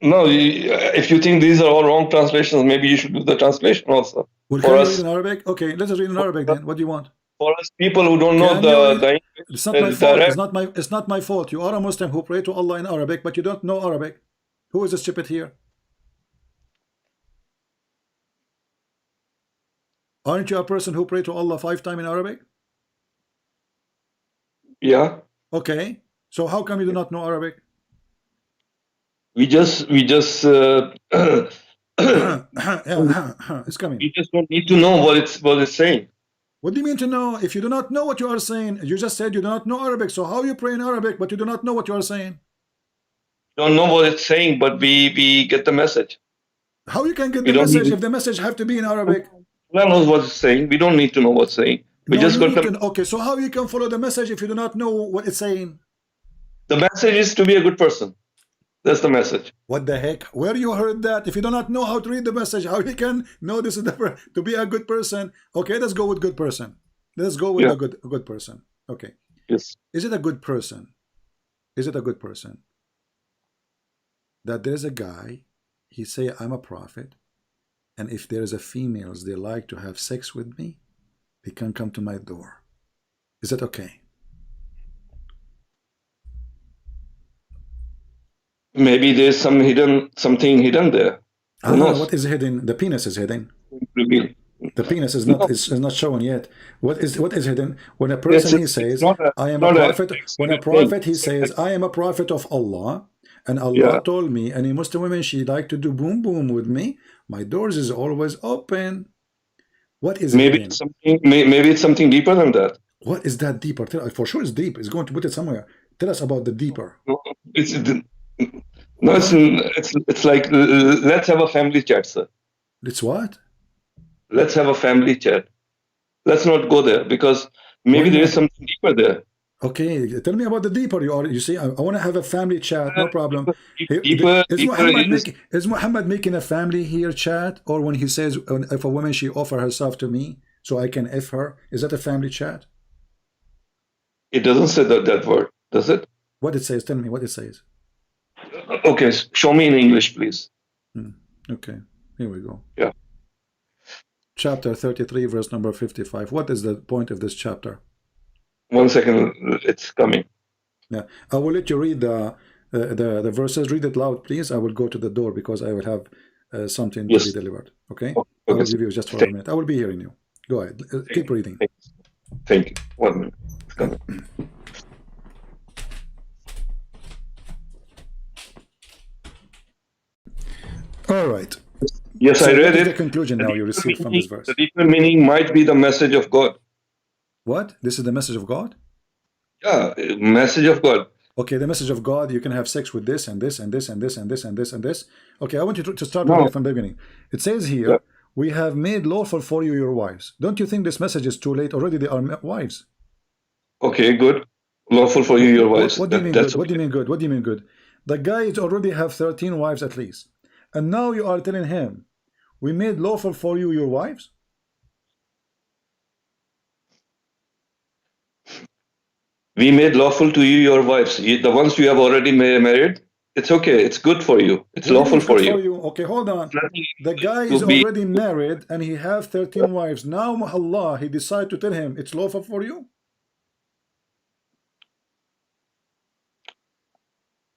No, if you think these are all wrong translations, maybe you should do the translation also. Well, can you read in Arabic? Okay, let us read in Arabic then. What do you want? For us people who don't know the it's not my fault. It's not my fault. You are a Muslim who pray to Allah in Arabic, but you don't know Arabic. Who is the stupid here? Aren't you a person who pray to Allah 5 times in Arabic? Yeah. Okay. So how come you do not know Arabic? We just it's coming. We just don't need to know what it's saying. What do you mean to know? If you do not know what you are saying, you just said you do not know Arabic. So how you pray in Arabic, but you do not know what you are saying? Don't know what it's saying, but we get the message. How you can get the message if the message have to be in Arabic? Allah knows what it's saying. We don't need to know what's saying. We No, just you got need to. to. Okay, so how you can follow the message if you do not know what it's saying? The message is to be a good person. That's the message. What the heck? Where you heard that? If you do not know how to read the message, how you can know this is to be a good person? Okay, let's go with good person. Let's go with Yeah. a good person. Okay, Yes. is it a good person? Is it a good person that there's a guy? He say I'm a prophet, and if there's a females they like to have sex with me, they can come to my door. Is that okay? Maybe there's something hidden there. Who knows? What is hidden? The penis is hidden. Reveal. The penis is No, not shown yet. What is hidden? When a yes, person he it's says, not a, I am a not a prophet. When a extended thing. prophet he says, I am a prophet of Allah, and Allah Yeah. told me, any Muslim women she like to do boom boom with me. My doors is always open. What is Maybe hidden? it's something. Maybe it's something deeper than that. What is that deeper? For sure it's deep. It's going to put it somewhere. Tell us about the deeper. No, it's like let's have a family chat, sir. It's what? Let's have a family chat. Let's not go there because maybe Why there is not? something deeper there. Okay, tell me about the deeper you are. You see, I want to have a family chat, no problem. Deeper Is Muhammad making a family here chat, or when he says if a woman she offer herself to me so I can f her, is that a family chat? it doesn't say that word, does it? What it says? Tell me what it says. Okay, show me in English, please. Okay, here we go. Yeah. Chapter 33, verse number 55. What is the point of this chapter? 1 second, it's coming. Yeah, I will let you read the verses. Read it loud, please. I will go to the door because I will have something Yes. to be delivered. Okay, Okay, I will sir. give you just for a minute. I will be hearing you. Go ahead. Keep reading. Thank you. 1 minute. It's coming. All right. Yes, So I what read is it. the conclusion now you deeper received from meaning- this verse? The deeper meaning might be the message of God. What? This is the message of God? Yeah, message of God. Okay, the message of God, you can have sex with this and this and this and this and this and this and this. Okay, I want you to start No. reading from the beginning. It says here, Yeah. we have made lawful for you your wives. Don't you think this message is too late? Already they are wives. Okay, good. Lawful for you, your wives. What do you mean That's good? What do you mean good? What do you mean good? The guy is already have 13 wives at least. And now you are telling him, we made lawful for you your wives? We made lawful to you your wives. The ones you have already married, it's okay. It's good for you. It's What do you mean lawful it's for good you. Okay, hold on. Nothing The guy to is be- already married and he have 13 wives. Now, Allah, he decide to tell him it's lawful for you?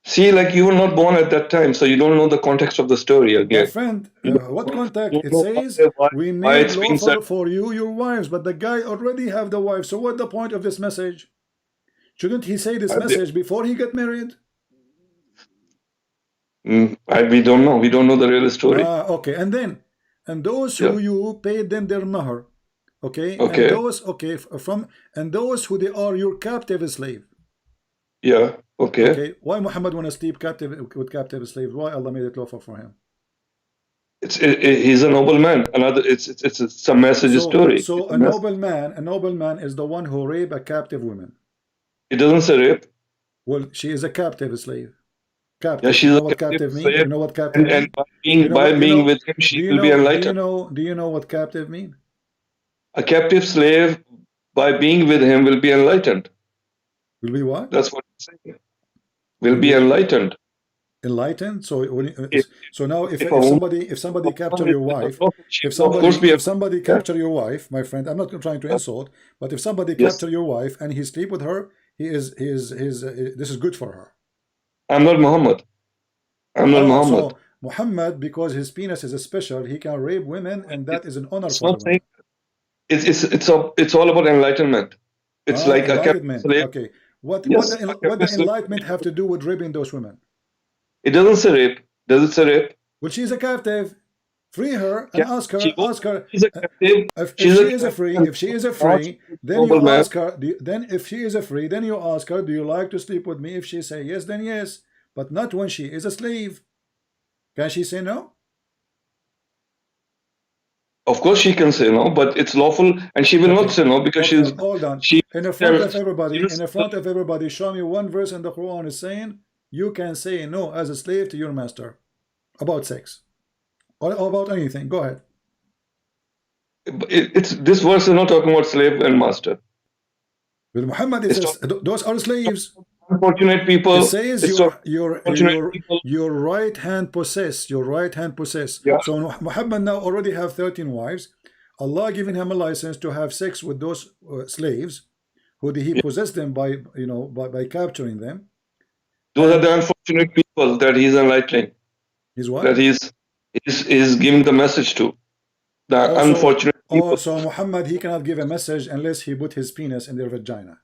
See, like you were not born at that time, so you don't know the context of the story My again. friend, what contact? You It know says, why we made it's been said. lawful for you your wives, but the guy already have the wife. So what the point of this message? Shouldn't he say this message before he get married? We don't know. We don't know the real story. Okay, and those who you paid them their mahar, okay, Okay. and those and those who they are your captive slave. Yeah. Okay. Okay, why Muhammad want to sleep with captive slaves? Why Allah made it lawful for him? He's a noble man. It's a message story. So a noble man is the one who rape a captive woman. It doesn't say rape. Well, she is a captive slave. Captive. Yeah, she's you know a what captive mean? slave. You know what captive mean? And by being with him, she will be enlightened. Do you know what captive mean? A captive slave, by being with him, will be enlightened. Will be what? That's what it's saying. Will be enlightened. Enlightened. So so now if somebody capture your wife, if somebody capture your wife, my friend, I'm not trying to insult, but if somebody capture your wife and he sleep with her, this is good for her. I'm not Muhammad. I'm not Muhammad. So Muhammad, because his penis is special, he can rape women, and that is an honor for him. It's all about enlightenment. It's like enlightenment. A okay. What the enlightenment have to do with raping those women? It doesn't say rape. Does it say rape? Well, she's a captive. Free her and ask her. She's a captive. If she is a free, then you ask her. Then if she is a free, then you ask her, do you like to sleep with me? If she say yes, then yes. But not when she is a slave. Can she say no? Of course, she can say no, but it's lawful, and she will not say no because hold on. she. In the front of everybody, show me one verse in the Quran is saying you can say no as a slave to your master about sex or about anything. Go ahead. It's this verse is not talking about slave and master. With Muhammad, it says those are slaves. Unfortunate people. It says your right hand possess. Your right hand possess. Yeah. So Muhammad now already have 13 wives. Allah giving him a license to have sex with those slaves, who he possessed them by by capturing them. Those are the unfortunate people that he's enlightening. He's what? That he's giving the message to. The unfortunate people. So Muhammad, he cannot give a message unless he put his penis in their vagina.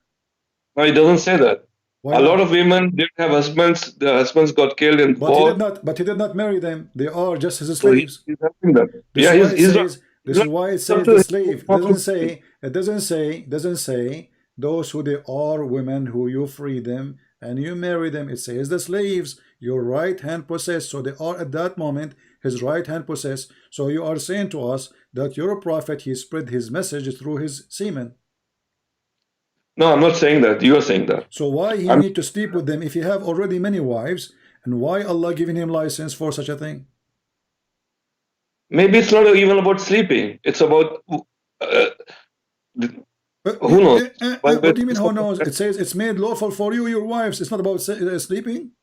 No, he doesn't say that. Why a not? lot of women didn't have husbands. Their husbands got killed in war. But he did not marry them. They are just his slaves. So he's helping them. This is why it says the slave. It doesn't say those who they are women who you free them and you marry them. It says the slaves, your right hand possess. So they are at that moment his right hand possess. So you are saying to us that you're a prophet, he spread his message through his semen. No, I'm not saying that. You are saying that. So why he need to sleep with them if he have already many wives, and why Allah giving him license for such a thing? Maybe it's not even about sleeping. It's about who knows? What do you mean who knows? It says it's made lawful for you, your wives. It's not about sleeping.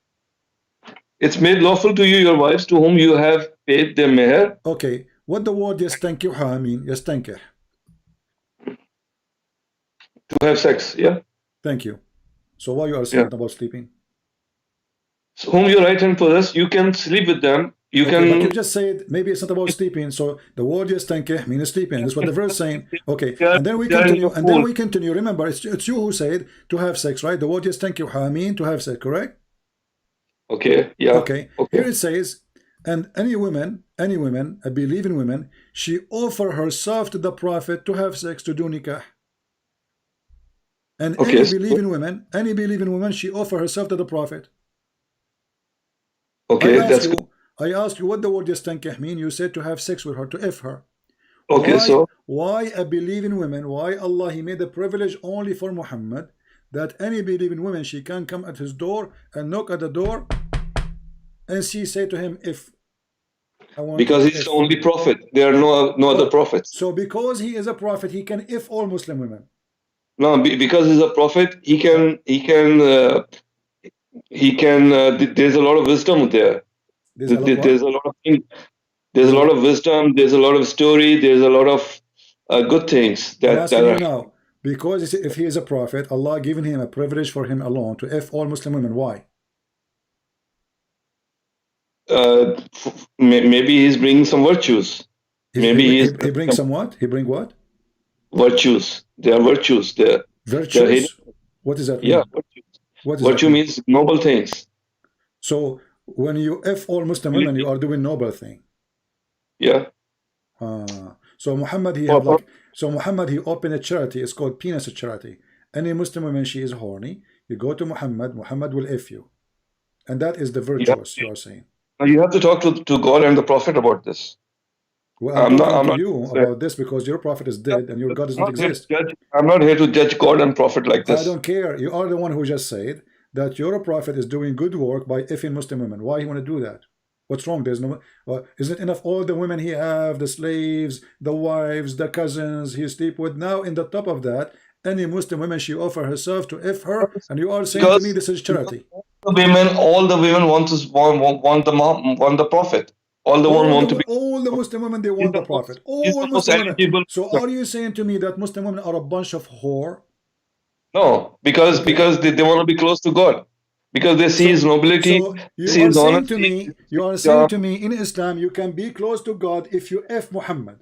It's made lawful to you, your wives, to whom you have paid their meher. Okay, what the word yastankihuha mean? Yastankih. To have sex, yeah. Thank you. So why you are saying about sleeping? So whom your right hand possess, you can sleep with them. You can. But you just said maybe it's not about sleeping. So the word yastankih means sleeping. That's what the verse saying. Okay, and then we continue. And then we continue. Remember, it's you who said to have sex, right? The word yastankihuha mean to have sex, correct? Okay. Yeah. Okay. Here it says, and any woman, a believing woman, she offer herself to the prophet to have sex, to do nikah. And any believing woman, she offer herself to the prophet. Okay, I asked you what the word yastankih mean. You said to have sex with her, to if her. Okay, why a believing woman? Why Allah he made the privilege only for Muhammad, that any believing woman she can come at his door and knock at the door, and she say to him, if I want. Because he's the only prophet. There are no other prophets. So because he is a prophet, he can if all Muslim women. No, because he's a prophet, he can. There's a lot of wisdom there. There's a lot of things. There's a lot of wisdom. There's a lot of story. There's a lot of good things that are now. Because if he is a prophet, Allah given him a privilege for him alone to if all Muslim women. Why? Maybe he's bringing some virtues. He brings some what? He bring what? Virtues. There are virtues there. Virtues? What is that mean? Yeah, virtues. Virtue means noble things. So when you if all Muslim women, you are doing noble thing. Yeah. So Muhammad he Muhammad he opened a charity. It's called penis charity. Any Muslim woman she is horny, you go to Muhammad. Muhammad will if you, and that is the virtuous you are saying. You have to talk to God and the Prophet about this. Well, I'm not you about this because your prophet is dead and your God doesn't exist. I'm not here to judge God and prophet like this. I don't care. You are the one who just said that your prophet is doing good work by effing Muslim women. Why he want to do that? What's wrong? There's no. Isn't it enough? All the women he have, the slaves, the wives, the cousins he sleep with. Now in the top of that, any Muslim woman she offer herself to if her, and you are saying to me this is charity. All the women want the prophet. All the Muslim women they want the prophet. All Muslim women. So are you saying to me that Muslim women are a bunch of whore? No, because they want to be close to God. Because they see his nobility, see his honesty. You are saying to me in Islam you can be close to God if you F Muhammad.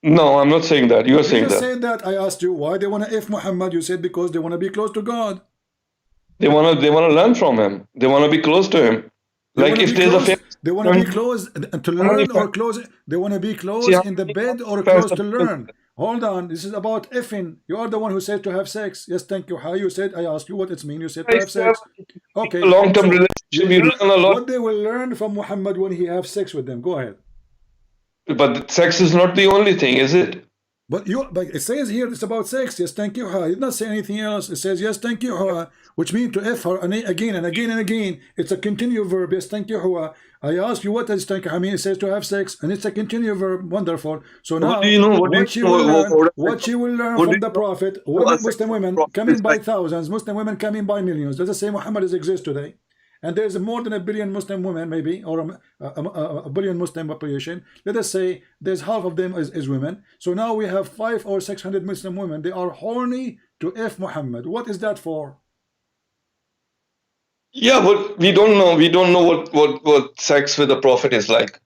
No, I'm not saying that. You are saying that. You said that. I asked you why they want to F Muhammad. You said because they want to be close to God. They want to learn from him. They want to be close to him. Like if there's a they want to be close to learn or close. They want to be close in the bed or close to learn. Hold on, this is about effing. You are the one who said to have sex. Yes, thank you. How you said? I asked you what it means. You said to have sex. Okay. Long-term relationship. You learn a lot. What they will learn from Muhammad when he have sex with them? Go ahead. But sex is not the only thing, is it? But it says here it's about sex. Yes, thank you, her. It did not say anything else. It says yes, thank you, her, which means to f her again and again and again. It's a continuous verb. Yes, thank you, her. I ask you what does thank you? I mean, it says to have sex, and it's a continuous verb. Wonderful. So now, What do you know? what she will learn from the Prophet, women, Muslim women coming by thousands, Muslim women coming by millions. Does it say Muhammad exists today? And there's more than 1 billion Muslim women, maybe, or a billion Muslim population. Let us say there's half of them is women. So now we have 500 or 600 Muslim women. They are horny to F Muhammad. What is that for? Yeah, but we don't know. We don't know what sex with the Prophet is like.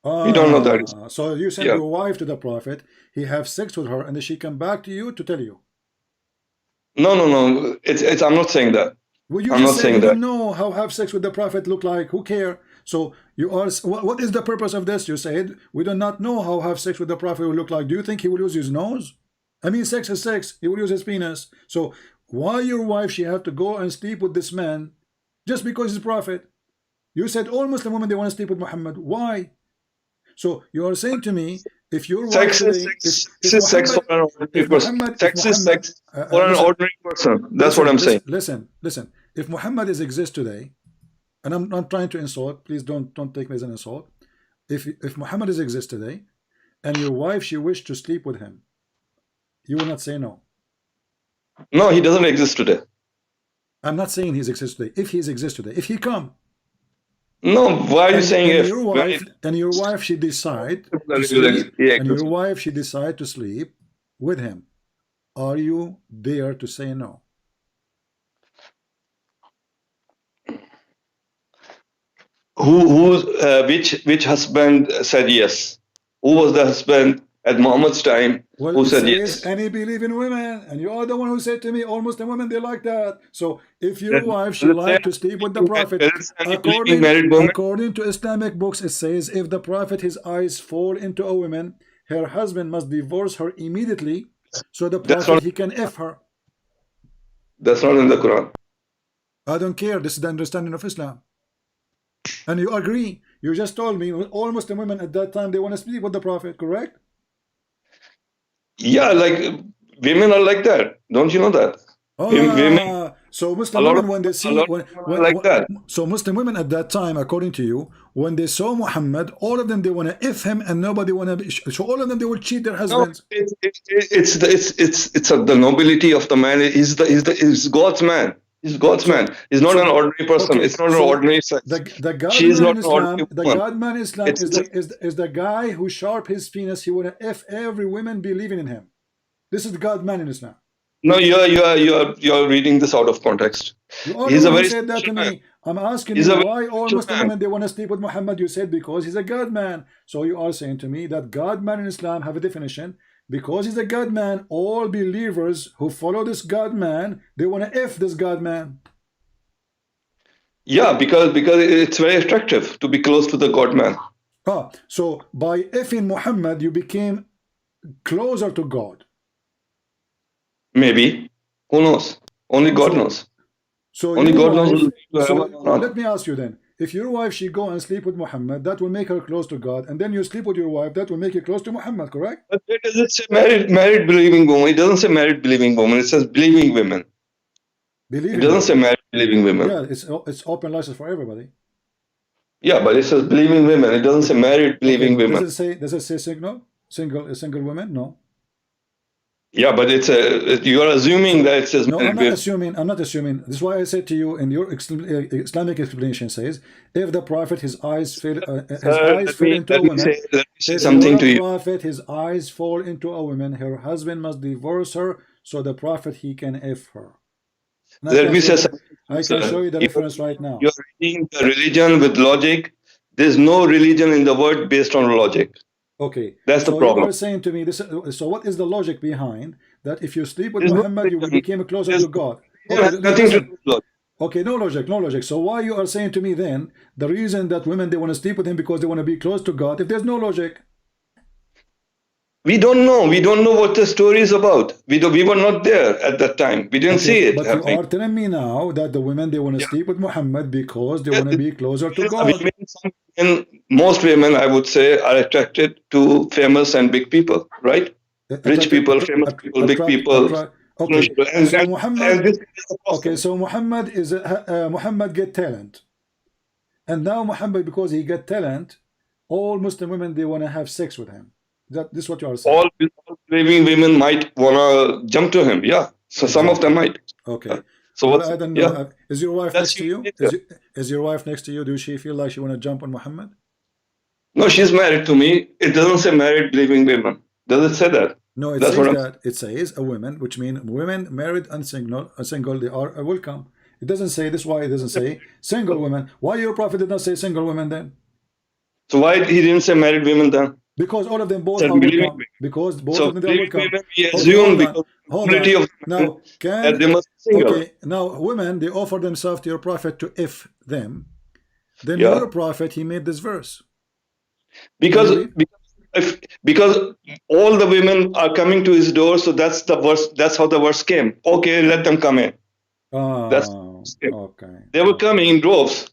We don't know that. So you send your wife to the Prophet. He have sex with her, and then she come back to you to tell you. No. I'm not saying that. Well, you just said you don't know how have sex with the Prophet look like. Who care? So you are. What is the purpose of this? You said we do not know how have sex with the Prophet will look like. Do you think he will use his nose? I mean, sex is sex. He will use his penis. So why your wife she have to go and sleep with this man just because he's a prophet? You said all Muslim women they want to sleep with Muhammad. Why? So you are saying to me, if your wife sex is sex for an ordinary person. Sex is sex for an ordinary person. That's what I'm saying. Listen. If Muhammad exists today, and I'm not trying to insult, please don't take me as an insult. If Muhammad exists today, and your wife she wished to sleep with him, you will not say no. No, he doesn't exist today. I'm not saying he exists today. If he exists today, if he come. No, why are you saying if? Your wife she decide to sleep with him. Are you there to say no? Which husband said yes? Who was the husband at Muhammad's time who said yes? And he believe in women, and you are the one who said to me, all Muslim women they like that. So if your wife she like to sleep with the Prophet, according to Islamic books, it says if the Prophet his eyes fall into a woman, her husband must divorce her immediately, so the Prophet he can F her. That's not in the Quran. I don't care. This is the understanding of Islam. And you agree. You just told me all Muslim women at that time they want to sleep with the Prophet, correct? Yeah, like women are like that. Don't you know that? Women, so Muslim women when they see so Muslim women at that time, according to you, when they saw Muhammad, all of them they want to F him and nobody want to. So all of them they will cheat their husbands. No, it's the nobility of the man. He's God's man. He's God's man. He's not an ordinary person. Okay. It's not an ordinary sex. The God man in Islam is the guy who sharp his penis. He want to F every woman believing in him. This is the God man in Islam. No, you're reading this out of context. He's a very said that to me. I'm asking you why all Muslim women they want to sleep with Muhammad. You said because he's a God man. So you are saying to me that God man in Islam have a definition. Because he's a God man, all believers who follow this God man, they want to F this God man. Yeah, because it's very attractive to be close to the God man. So by Fing Muhammad, you became closer to God. Maybe. Who knows? Only God knows. So only God knows. Let me ask you then. If your wife she go and sleep with Muhammad, that will make her close to God, and then you sleep with your wife, that will make you close to Muhammad, correct? But it doesn't say married believing woman. It doesn't say married believing woman. It says believing women. It doesn't say married believing women. Yeah, it's open license for everybody. Yeah, but it says believing women. It doesn't say married believing women. Does it say single women? No. Yeah, but you are assuming that it says. No, I'm not assuming. This is why I said to you in your Islamic explanation says, if the Prophet his eyes fell into a woman, his eyes fall into a woman, her husband must divorce her, so the Prophet he can F her. Let me say something. I can show you the reference right now. You're reading the religion with logic. There's no religion in the world based on logic. Okay, that's the problem. You are saying to me this. So what is the logic behind that? If you sleep with Muhammad, you became closer to God. Okay, nothing to do with logic. Okay, no logic. So why you are saying to me then the reason that women they want to sleep with him because they want to be close to God? If there's no logic, we don't know. We don't know what the story is about. We were not there at that time. We didn't see it. But you are telling me now that the women they want to sleep with Muhammad because they want to be closer to God. And most women, I would say, are attracted to famous and big people, right? Rich people, famous people, big people. Okay, And, so and, Muhammad, and this is the process. okay, so Muhammad is Muhammad get talent, and now Muhammad, because he get talent, all Muslim women, they want to have sex with him. This is what you are saying. All believing women might wanna jump to him. Yeah, so some of them might. Okay. So Well, what's, I don't know. yeah, Is your wife that's next to you? human Is your wife next to you? Do she feel like she want to jump on Muhammad? No, she's married to me. It doesn't say married believing women. Does it say that? No, it That's says what I'm that. It says a woman, which means women married and single, they are welcome. It doesn't say this. Why it doesn't say single women? Why your prophet did not say single women then? So why he didn't say married women then? Because all of them both Said are believing welcome. women. Because both So of them they are believing welcome. women, we Okay, assume hold on. because Hold majority on. of Now, them that can they must be single. okay? Now, women they offer themselves to your prophet to if them. Then Yeah. your prophet he made this verse. Because Can you read? because all the women are coming to his door, so that's the verse. That's how the verse came. Okay, let them come in. That's Okay. they were coming in droves.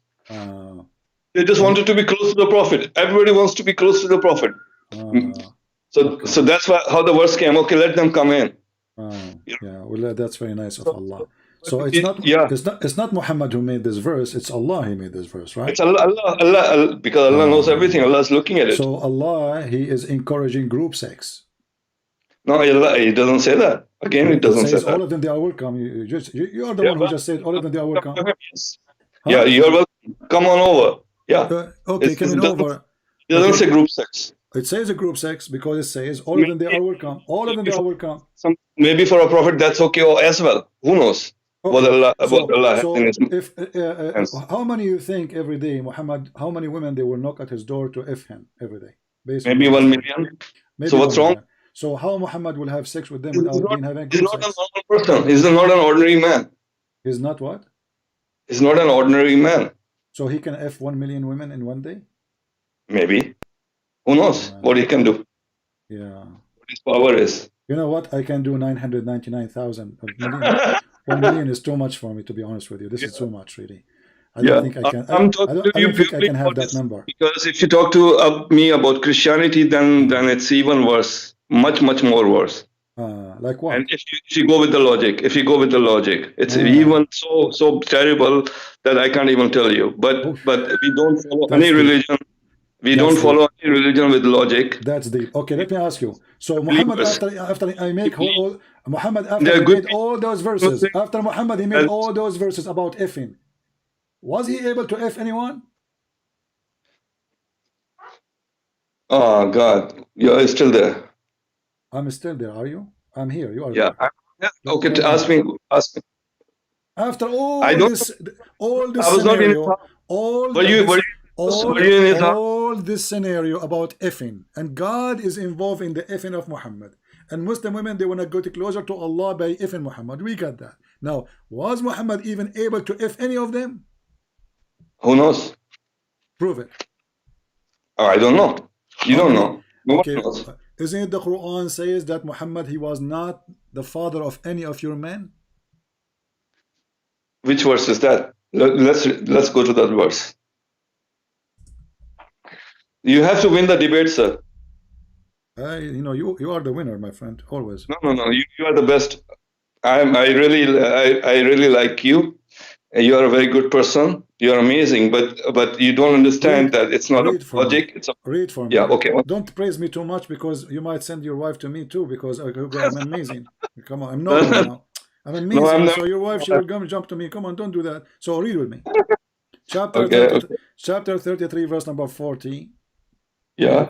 They just wanted to be close to the prophet. Everybody wants to be close to the prophet. So that's why how the verse came. Okay, let them come in. Yeah, well, that's very nice of Allah. So it's not Muhammad who made this verse. It's Allah who made this verse, right? It's Allah, because Allah knows everything. Allah is looking at it. So Allah, He is encouraging group sex. No, Allah, He doesn't say that. Again, it doesn't say that. All of them they are welcome. You are the one who just said all of them they are welcome. Yes. Yeah, you're welcome. Come on over. Yeah. Okay, coming over. It doesn't say group sex. It says a group sex because it says all of them they are welcome. All of them they are welcome. Maybe for a prophet that's okay or as well. Who knows? Okay. What Allah has in his if how many you think every day Muhammad? How many women they will knock at his door to if him every day? Maybe 1 million. Maybe so what's wrong? So how Muhammad will have sex with them without being having He's group not sex? a normal person. He's not an ordinary man. He's not what? He's not an ordinary man. So he can F 1 million women in one day? Maybe. Who knows what he can do? Yeah. What his power is. You know what? I can do 999,000. 1 million is too much for me, to be honest with you. This is too much, really. I don't think I can. I don't think I can have that number. Because if you talk to me about Christianity, then it's even worse. Much more worse. Like what? And if you go with the logic, it's even so terrible that I can't even tell you. But we don't follow any religion. We don't follow any religion with logic. That's deep. Okay, let me ask you. So Muhammad, after I make Muhammad, after he made all those verses, after Muhammad he made all those verses about effing, was he able to F anyone? Oh God, you're still there. I'm still there. Are you? I'm here. You are. Yeah. Okay. Ask me. After all this scenario about effing, and God is involved in the effing of Muhammad, and Muslim women they want to go closer to Allah by effing Muhammad. We got that. Now, was Muhammad even able to F any of them? Who knows? Prove it. Oh, I don't know. You don't know. Okay. Isn't it the Quran says that Muhammad he was not the father of any of your men? Which verse is that? Let's go to that verse. You have to win the debate, sir. You are the winner, my friend, always. No. You are the best. I really like you. You are a very good person. You are amazing, but you don't understand that it's not a logic. It's a read for me. Yeah, okay. Don't praise me too much because you might send your wife to me too because I'm amazing. Come on, I'm normal now. I'm amazing. So your wife she will come jump to me. Come on, don't do that. So read with me. Chapter 33, verse number 40. Yeah.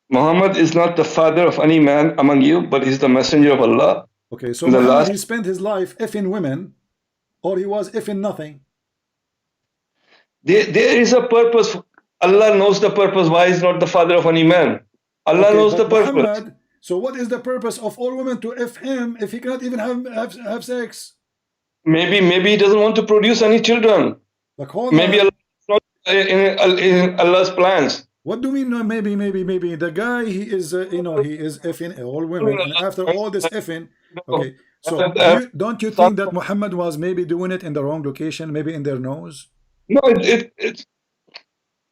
Muhammad is not the father of any man among you, but he's the messenger of Allah. Okay, so Muhammad, he spent his life effing women, or he was effing nothing. There is a purpose. Allah knows the purpose. Why he's not the father of any man? Allah knows the purpose. Muhammad, so what is the purpose of all women to F him if he cannot even have sex? Maybe he doesn't want to produce any children. Maybe Allah is not in Allah's plans. What do you mean? Maybe the guy he is he is effing all women, and after all this effing, okay. So don't you think that Muhammad was maybe doing it in the wrong location, maybe in their nose? No, it's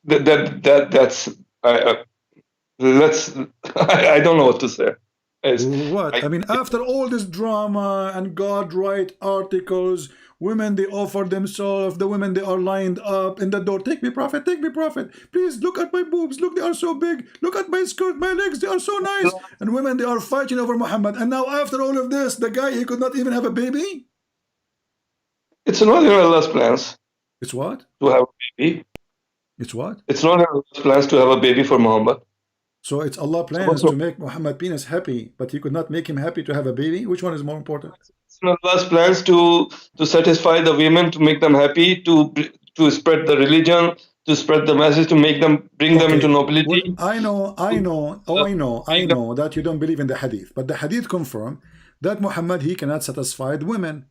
that's let's I don't know what to say. What? I, I mean, after all this drama and God write articles, women they offer themselves, the women they are lined up in the door. Take me, prophet, take me, prophet. Please look at my boobs. Look, they are so big. Look at my skirt, my legs, they are so nice. And women they are fighting over Muhammad. And now after all of this, the guy he could not even have a baby. it's not in Allah's plans It's what? to have a baby. It's what? It's not in Allah's plans to have a baby for Muhammad. So it's Allah plans to make Muhammad penis happy, but he could not make him happy to have a baby. Which one is more important? It's in Allah's plans to satisfy the women, to make them happy, to spread the religion, to spread the message, to make them bring them into Well, nobility. I know that you don't believe in the hadith, but the hadith confirm that Muhammad he cannot satisfy the women,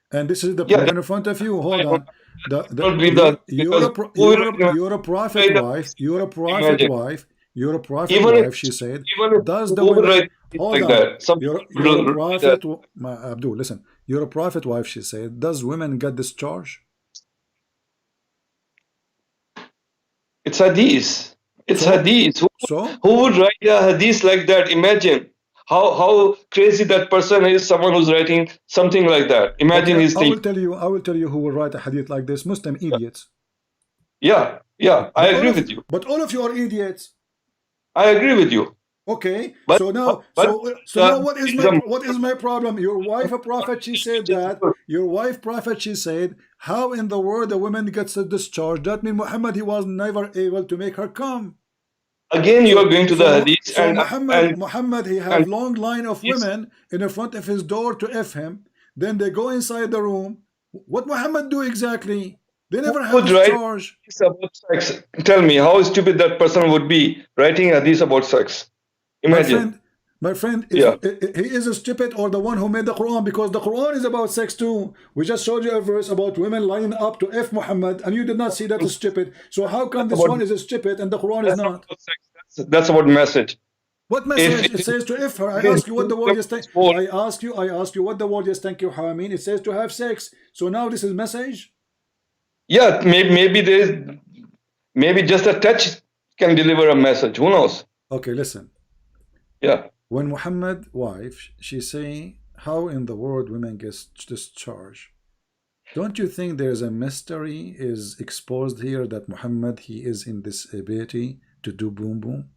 and this is the Yeah, proof in front of you. Hold on, don't believe that because you're a prophet wife, you're a prophet even if wife. She said, even if does the who would women? write Hold like on, that? Some you're people a do that. prophet, Abdul. Listen, you're a prophet wife. She said, does women get discharged? It's hadith. It's So, hadith. so Who would write a hadith like that? Imagine how crazy that person is. Someone who's writing something like that. Imagine okay, his I thing. will tell you who will write a hadith like this. Muslim idiots. Yeah, I agree with you. But all of you are idiots. I agree with you. Okay, But so now, what is my problem? Your wife, a prophet, she said that. Your wife, prophet, she said, how in the world a woman gets a discharge? That means Muhammad he was never able to make her come. Again, you are going to the hadith so Muhammad he have and long line of women in the front of his door to F him. Then they go inside the room. What Muhammad do exactly? They never have discharge. About sex. Tell me how stupid that person would be writing hadith about sex. Imagine. My friend, he is stupid or the one who made the Quran, because the Quran is about sex too. We just showed you a verse about women lining up to F Muhammad, and you did not see that is stupid. So how come this one is stupid and the Quran is not? That's about message. What message? It says to F her. I ask you what the word is. I ask you what the word is. Thank you, Hamin. It says to have sex. So now this is message. Yeah, maybe just a touch can deliver a message. Who knows? Okay, listen. Yeah. When Muhammad wife, she say, how in the world women get discharged? Don't you think there's a mystery is exposed here that Muhammad he is in this ability to do boom boom?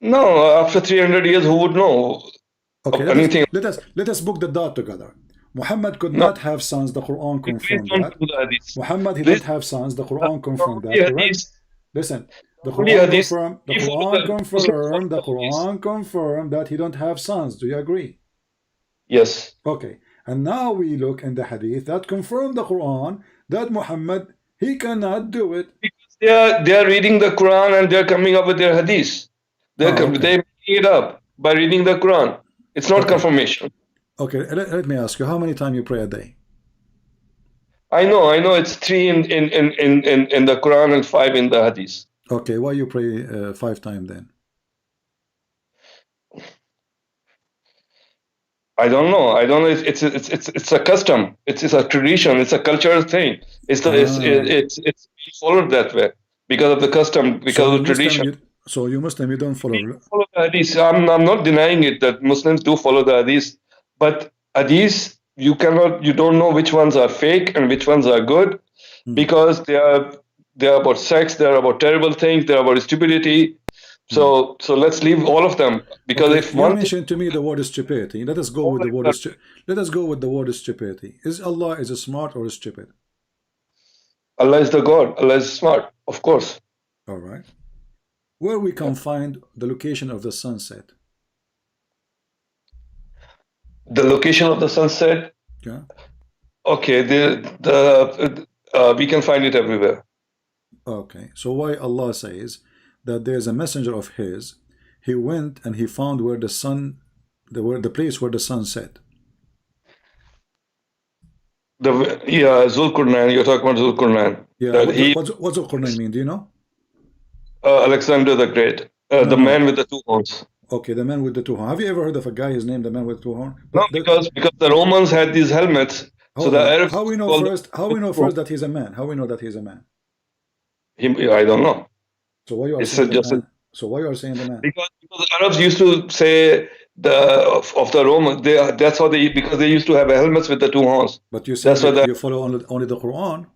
No, after 300 years, who would know? Okay, let us book the dot together. Muhammad could not have sons. The Quran confirmed that. Muhammad he didn't have sons. The Quran confirmed that. Correct? Listen. The Quran confirmed that he don't have sons. Do you agree? Yes. Okay. And now we look in the hadith that confirm the Quran that Muhammad he cannot do it. Because they are reading the Quran and they are coming up with their hadith. They making it up by reading the Quran. It's not confirmation. Okay, let me ask you, how many times you pray a day? I know it's 3 in the Quran and 5 in the hadith. Okay, why you pray 5 times then? I don't know. It's a custom. It's a tradition. It's a cultural thing. It's followed that way because of the custom, because of the tradition. So you Muslim, you don't follow the hadith. I'm not denying it that Muslims do follow the hadith, but hadith you don't know which ones are fake and which ones are good, because they are about sex, they are about terrible things, they are about stupidity. So let's leave all of them, because if you mentioned to me the word is stupidity, let us go with the word stupidity. Is Allah smart or stupid? Allah is the God. Allah is smart, of course. All right. Where we can find the location of the sunset? The location of the sunset? Yeah. Okay. We can find it everywhere. Okay. So why Allah says that there's a messenger of his, he went and he found where the sun, the place where the sun set. Zulqarnain. You're talking about Zulqarnain. Yeah. What's Zulqarnain mean? Do you know? Alexander the Great, the man with the 2 horns. Okay, the man with the 2 horns. Have you ever heard of a guy his name the man with 2 horns? No, because the Romans had these helmets So the Arabs how we know call first? How we know first that he's a man? How we know that he's a man? him, I don't know. So why you are It's saying the just man? So why you are saying the man? because the Arabs used to say of the Romans, that's how they, because they used to have helmets with the two horns. But you say That's why that that, you follow only the Quran.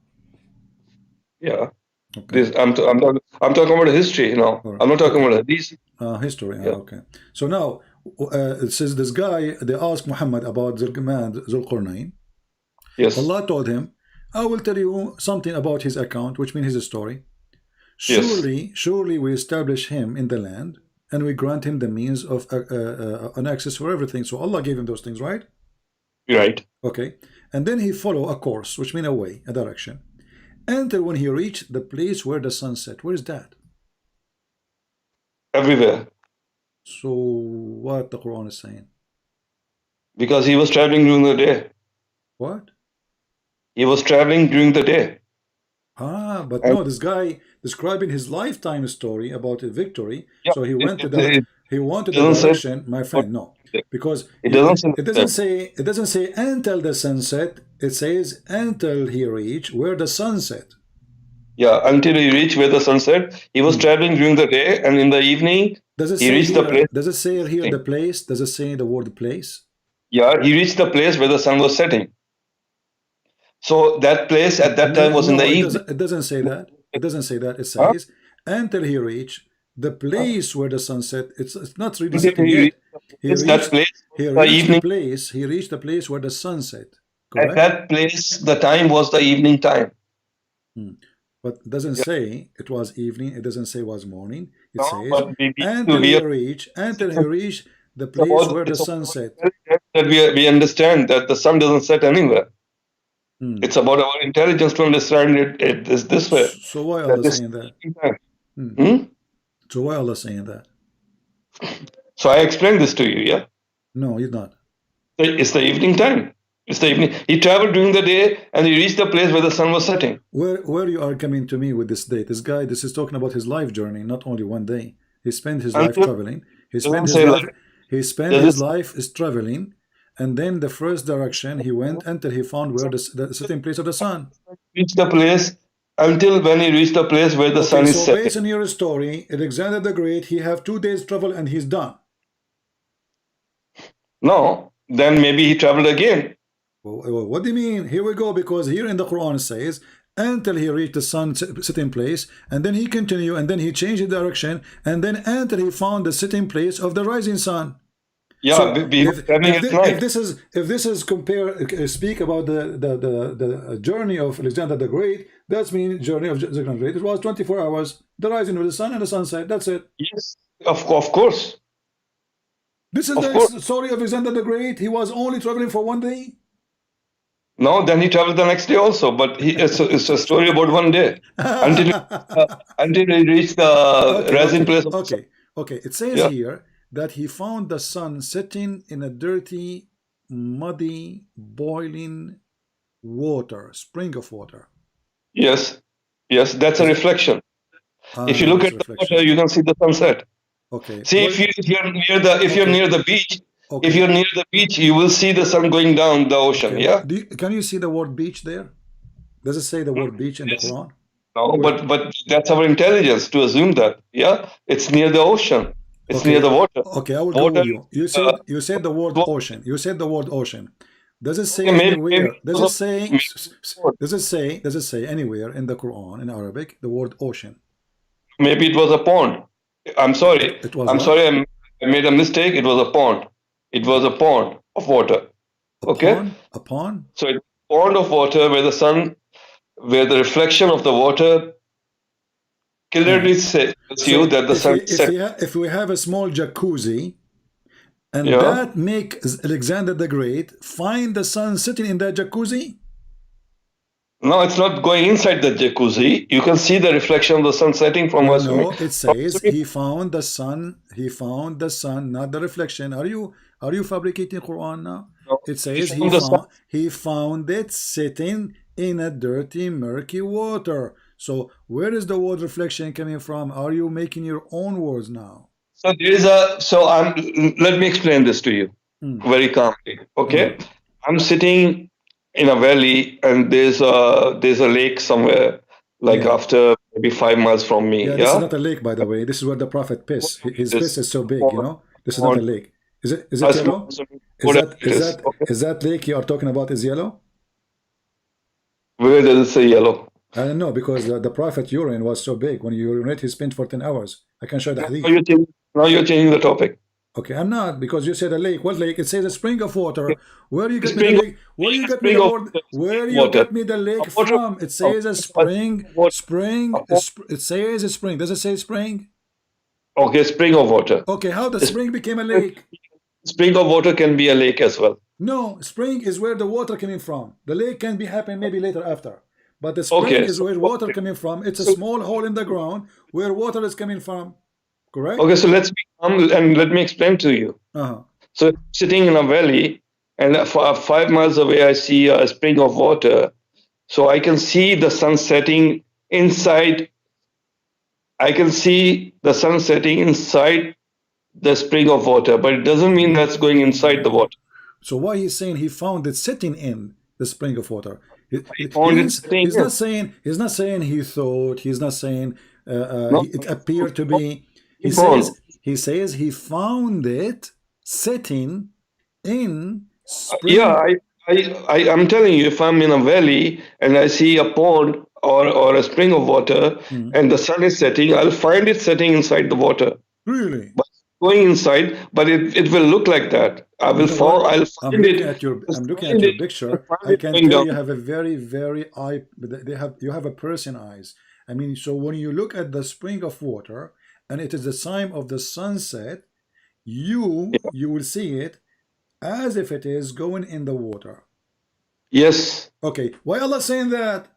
yeah. Okay. This I'm talking about history, you know. All right. I'm not talking Okay. about these. History. Yeah. Okay. So now it says this guy. They asked Muhammad about the man Zulqarnain. Yes. Allah told him, "I will tell you something about his account, which means his story. Yes. Surely we establish him in the land, and we grant him the means of an access for everything." So Allah gave him those things, right? Right. Okay. And then he follow a course, which means a way, a direction, until when he reached the place where the sun set. Where is that? Everywhere. So what the Quran is saying? Because he was traveling during the day. What? He was traveling during the day. But no, this guy describing his lifetime story about a victory. Yeah, So he went to the doesn't direction, my friend. No, because it doesn't it doesn't say until the sunset. It says until he reached where the sun set. Yeah, until he reached where the sun set. He was traveling during the day, and in the evening Does it he say reached here, the place. does it say here the place? Does it say the word place? Yeah, he reached the place where the sun was setting. So that place at that time was in the evening. It doesn't say that. It doesn't say that. It says until he reached the place where the sun set. It's not really setting yet. He reached the place. He reached the place where the sun set. Correct? At that place, the time was the evening time. But it doesn't say it was evening. It doesn't say it was morning. It says until he reached the place where the sun set. That we understand that the sun doesn't set anywhere. It's about our intelligence to understand it this way. So why Allah saying that? So why Allah saying that? So I explained this to you, yeah? No, he's not. It's the evening time. It's the evening. He traveled during the day and he reached the place where the sun was setting. Where you are coming to me with this date? This guy, this is talking about his life journey, not only one day. He spent his life traveling. He spent his life is traveling. And then the first direction he went until he found where the setting place of the sun. Reached the place until when he reached the place where the sun is setting. So based on your story, Alexander the Great, he have 2 days travel and he's done. No, then maybe he traveled again. Well, what do you mean? Here we go, because here in the Quran it says until he reached the sun sitting place, and then he continued, and then he changed the direction, and then until he found the sitting place of the rising sun. Yeah, so if this is speak about the journey of Alexander the Great, that's mean journey of Alexander the Great. It was 24 hours, the rising of the sun and the sunset. That's it. Yes, of course. This is the story of Alexander the Great. He was only traveling for 1 day. No, then he traveled the next day also, but it's a story about 1 day until he reached the rising place. Okay. It says here that he found the sun sitting in a dirty, muddy, boiling water, spring of water. Yes, that's a reflection. If you look at the water, you can see the sunset. Okay. See, if you're near the beach, if you're near the beach, you will see the sun going down the ocean. Okay. Yeah. Can you see the word beach there? Does it say the word beach in the Quran? No, but that's our intelligence to assume that. Yeah, it's near the ocean. It's near the water. Okay, I will go with you. You said the word ocean. You said the word ocean. Does it say anywhere? Does it say anywhere in the Quran in Arabic the word ocean? Maybe it was a pond. I'm sorry. I made a mistake. It was a pond. It was a pond of water. A pond? So it's a pond of water where the reflection of the water clearly says you that the sun set. If we have a small jacuzzi, and that makes Alexander the Great find the sun sitting in that jacuzzi? No, it's not going inside the jacuzzi. You can see the reflection of the sun setting from us. No, it says he found the sun. He found the sun, not the reflection. Are you fabricating Quran now? No, it says he found it sitting in a dirty, murky water. So where is the word reflection coming from? Are you making your own words now? So let me explain this to you very calmly. Okay, I'm sitting in a valley, and there's a lake somewhere, like Yeah. after maybe 5 miles from me. Yeah, this is Yeah, not a lake, by the way. This is where the prophet piss. His piss this is so big, you small know. This is not a pond, lake. Is a it small yellow? swimming Is pool, that it is. Okay. is that lake you are talking about is yellow? Where does it say yellow? I don't know because the prophet urine was so big. When you urinate, he spent for 10 hours. I can show the Now hadith. you're changing the topic. Okay, I'm not because you said a lake. What lake? It says a spring of water. Okay. Where you A get me the spring of lake? Where you a get me spring the of word? water, Where you water. get me the A lake water from? It of says a a spring. water. Spring. A, It says a spring. Does it say spring? okay, spring of water. Okay, how the A spring became a lake? spring of water can be a lake as well. No, spring is where the water coming from. The lake can be happen maybe later after. But the spring Okay, is so where water coming from. It's a so small hole in the ground where water is coming from. Correct? okay, so let's be calm and let me explain to you. Uh-huh. So sitting in a valley, and 5 miles away, I see a spring of water. So I can see the sun setting inside. I can see the sun setting inside the spring of water, but it doesn't mean that's going inside the water. So why he's saying he found it sitting in the spring of water? I found it sitting He's in. not saying he thought. He's not saying No, it appeared to be. he found. He says he found it sitting in Yeah, spring. I'm telling you, if I'm in a valley and I see a pond or a spring of water Hmm. and the sun is setting, I'll find it setting inside the water. Really? But going inside, but it will look like that. I You will know fall. what? I'll find it. I'm looking at Find your it. picture. Find I it can going tell down. you have a very eye. You have a person eyes. I mean, so when you look at the spring of water, and it is the time of the sunset, you will see it as if it is going in the water. Yes, Okay, why Allah saying that?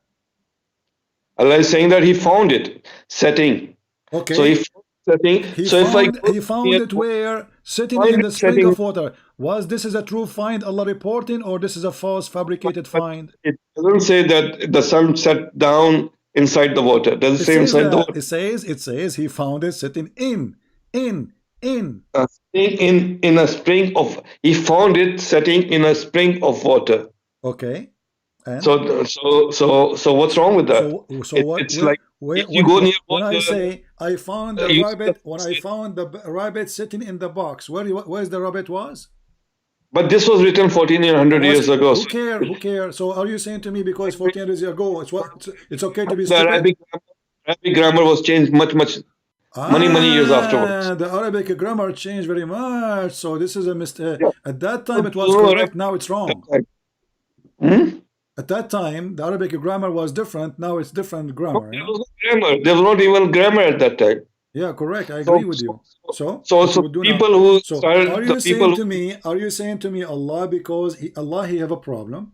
Allah is saying that He found it setting. So He Okay, found setting. So if I go he found near, it where sitting find in it the spring setting, of water. Was this is a true find Allah reporting, or this is a false fabricated but find? it doesn't say that the sun set down inside the water. Does it It say says inside the that. water? It says he found it sitting in. Setting in a spring of. He found it setting in a spring of water. Okay, and So what's wrong with that? so what? It's like Where if you go near when I water, say I found the you see the rabbit, when I found the rabbit sitting in the box, where's the rabbit was? but this was written 1400 Was years ago. who So care? Who care? So are you saying to me because 14 years ago it's okay to be the stupid? Arabic grammar was changed much many years afterwards. The Arabic grammar changed very much. So this is a mistake. Yeah. At that So time it was no correct. Arabic Now it's wrong. Hmm? At that time, the Arabic grammar was different. Now it's different No, grammar. there was no grammar. There was not even grammar at that time. Yeah, correct. I So agree with you. So so, what you so would do now? people who So started the people who are you saying to me Allah because he have a problem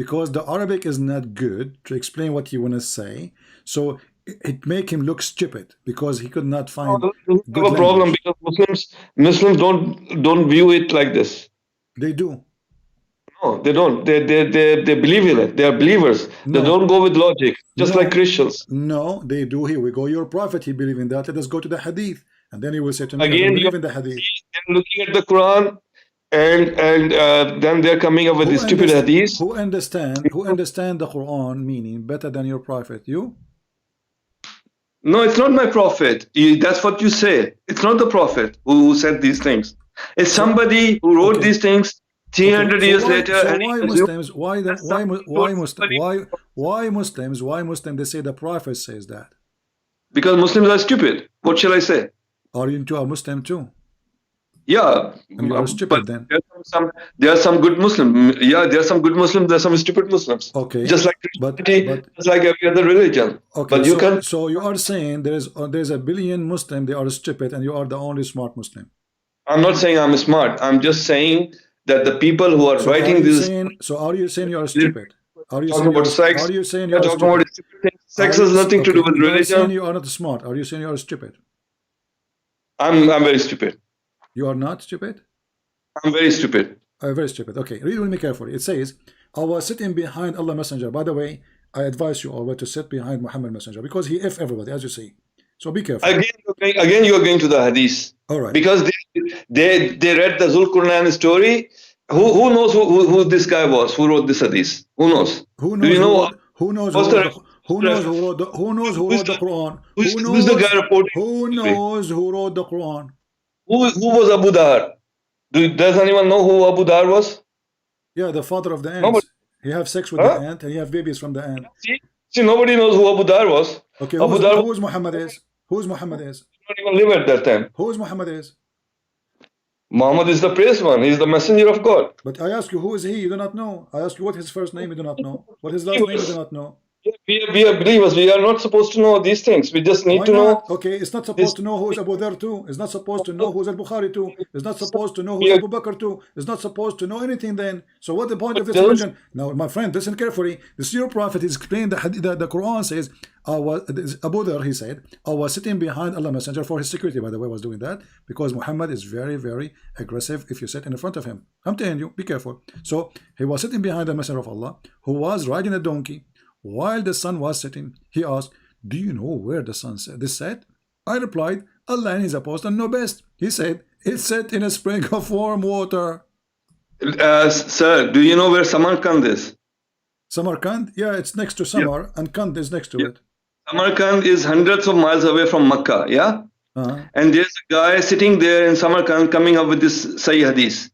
because the Arabic is not good to explain what you want to say. So it make him look stupid because he could not find have good a problem language. because Muslims don't view it like this. They do. No, they don't. They believe in it. They are believers. They No, don't go with logic, just like no, Christians. no, they do. Here we go. Your prophet, he believe in that. Let us go to the hadith. And then he will say to me, I don't Again, believe in the hadith. they're looking at the Quran, and then they're coming up with Who these stupid understand hadiths. who understand the Quran meaning better than your prophet? You? No, it's not my prophet. That's what you say. It's not the prophet who said these things. It's So somebody who wrote okay. these things 300 So years later, so and he why assumed Muslims why the that why somebody why told Muslim somebody why Muslim they say the prophet says that. because Muslims are stupid. What shall I say? Are you into a Muslim too? Yeah, And you are but stupid then. there are some good Muslims. Yeah, there are some good Muslims. There are some stupid Muslims. Okay. Just like But Christianity, just like every other religion. okay, But you can. so you are saying there's a billion Muslim, they are stupid, and you are the only smart Muslim. I'm not saying I'm smart. I'm just saying that the people who are So are writing you this saying you are stupid? Are you talking saying about sex, are you saying you they're are talking about stupid? stupid things. Sex has nothing to do with You are saying religion. you are not smart. Are you saying you are stupid? I'm very stupid. You are not stupid? I'm very stupid. Very stupid. Okay, read with me carefully. It says, I was sitting behind Allah Messenger. By the way, I advise you always to sit behind Muhammad Messenger because he F everybody, as you see. So be careful. Again, you're going to the hadith. All right. Because they read the Zulqarnain story Who knows who this guy was? Who wrote this hadith? Who knows? Who Do knows you know? who knows what's who the wrote the, who knows who wrote the, who knows who wrote the Quran? who's the guy reporting? Who knows who wrote the Quran? Who was Abu Dhar? Does anyone know who Abu Dhar was? Yeah, the father of the ants. Nobody. He have sex with Huh? the ant and he have babies from the ant. See, nobody knows who Abu Dhar was. Okay, Abu Dhar who's Muhammad is? Who's Muhammad is? did not even live at that time. Who's Muhammad is? Muhammad is the praised one. He's the messenger of God. But I ask you, who is he? You do not know. I ask you what his first name, you do not know. What his last name, you do not know. We are believers. We are not supposed to know these things. We just need Why to know. not? Okay, it's not supposed to know who's Abu Dhar too. It's not supposed to know who's Al-Bukhari too. It's not supposed to know who's Abu Bakr too. It's not supposed to know anything then. So what the point of this religion? Now, my friend, listen carefully. The Seer Prophet is explained the Quran says, Abu Dhar, he said, I was sitting behind Allah Messenger for his security, by the way, I was doing that because Muhammad is very, very aggressive if you sit in front of him. I'm telling you, be careful. So he was sitting behind the Messenger of Allah who was riding a donkey while the sun was setting. He asked, do you know where the sun set? This set? I replied, Allah and his apostle know best. He said, it's set in a spring of warm water. Sir, do you know where Samarkand is? Samarkand? Yeah, it's next to Samar, and Kand is next to it. Samarkand is hundreds of miles away from Makkah, yeah? And there's a guy sitting there in Samarkand coming up with this Sahih Hadith.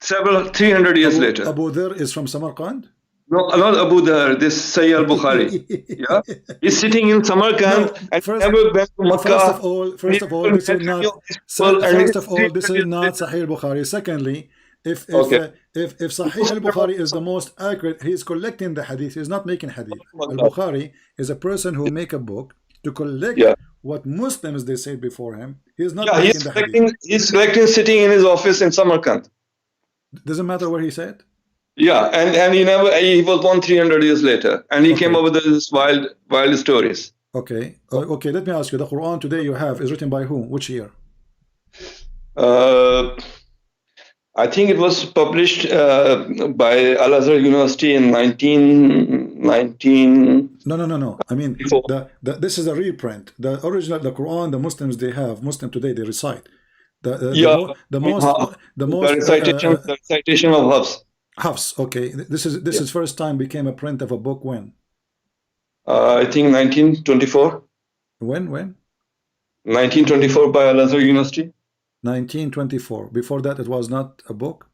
300 years later. Abu Dhar is from Samarkand? No, not Abu Dhar, this Sahih al-Bukhari. Yeah? He's sitting in Samarkand and never went to Makkah. First of all, this is not Sahih al-Bukhari. Secondly, if Sahih al-Bukhari is the most accurate, he is collecting the hadith. He is not making hadith. Al-Bukhari is a person who make a book to collect what Muslims they said before him. He is not making the hadith. He's collecting sitting in his office in Samarkand. Doesn't matter where he said. Yeah, and he was born 300 years later, and he came up with this wild stories. Okay, okay. Let me ask you: the Quran today you have is written by whom? Which year? I think it was published by Al-Azhar University in 1919. No. I mean, this is a reprint. The original, the Quran, the Muslims they have, Muslim today they recite. The recitation of Hafs. Hafs, okay. This is first time became a print of a book when? I think 1924. When? 1924 by Al-Azhar University. 1924. Before that, it was not a book?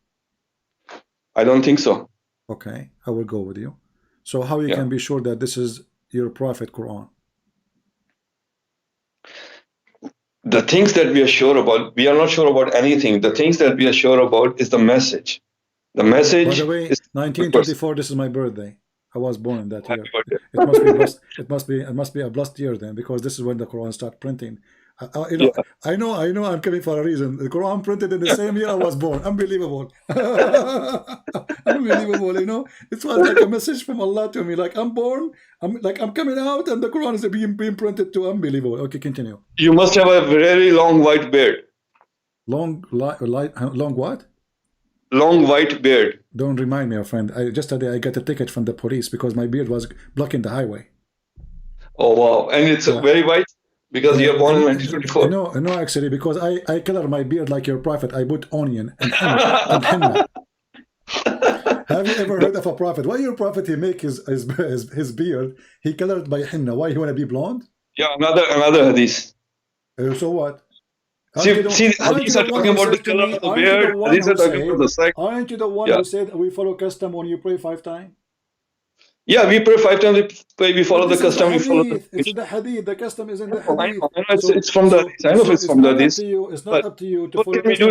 I don't think so. Okay, I will go with you. So how you can be sure that this is your prophet Quran? The things that we are sure about, we are not sure about anything. The things that we are sure about is the message. The message. By the way, 1924. This is my birthday. I was born in that year. It must be blessed. It must be a blessed year then, because this is when the Quran started printing. I know. I'm coming for a reason. The Quran printed in the same year I was born. Unbelievable. Unbelievable. It was like a message from Allah to me. Like I'm born. I'm coming out, and the Quran is being printed too. Unbelievable. Okay, continue. You must have a very long white beard. Long what? Long white beard. Don't remind me, friend. Yesterday I got a ticket from the police because my beard was blocking the highway. Oh wow! And it's very white because you are born in 1924. No, actually, because I color my beard like your prophet. I put onion and henna. Have you ever heard of a prophet? Why your prophet he make his beard? He colored by henna. Why he want to be blonde? Yeah, another hadith. So what? See, hadiths are talking about the color of the beard. Hadiths are talking about the sex. Aren't you the one who said we follow custom when you pray 5 times? Yeah, we pray 5 times. We follow the custom. It's in the hadith. The custom is in the hadith. It's from the hadith. I know it's from the hadith. It's not up to you to follow what can we do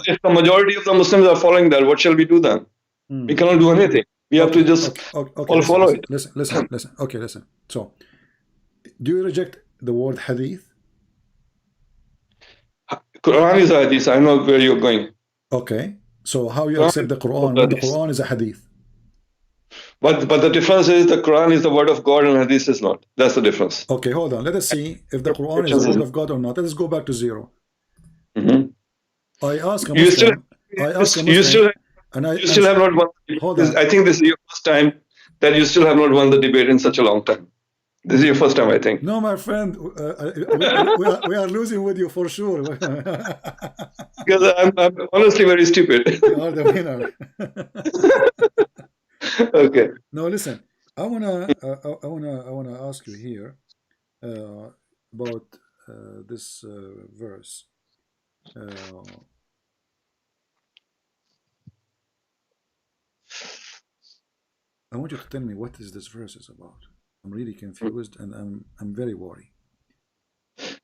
if the majority of the Muslims are following that? What shall we do then? We cannot do anything. We have to just all follow it. Listen. Okay, listen. So, do you reject the word hadith? Quran is a hadith. I know where you're going. Okay. So how you accept the Quran when the Quran is a hadith? But the difference is the Quran is the word of God and hadith is not. That's the difference. Okay, hold on. Let us see if the Quran is the word of God or not. Let us go back to 0. I ask a Muslim. You still have not won. I think this is your first time that you still have not won the debate in such a long time. This is your first time, I think. No, my friend, we are losing with you for sure. Because I'm honestly very stupid. You are the winner. Okay. No, listen. I wanna ask you here about this verse. Uh, I want you to tell me what is this verse is about. I'm really confused and I'm very worried.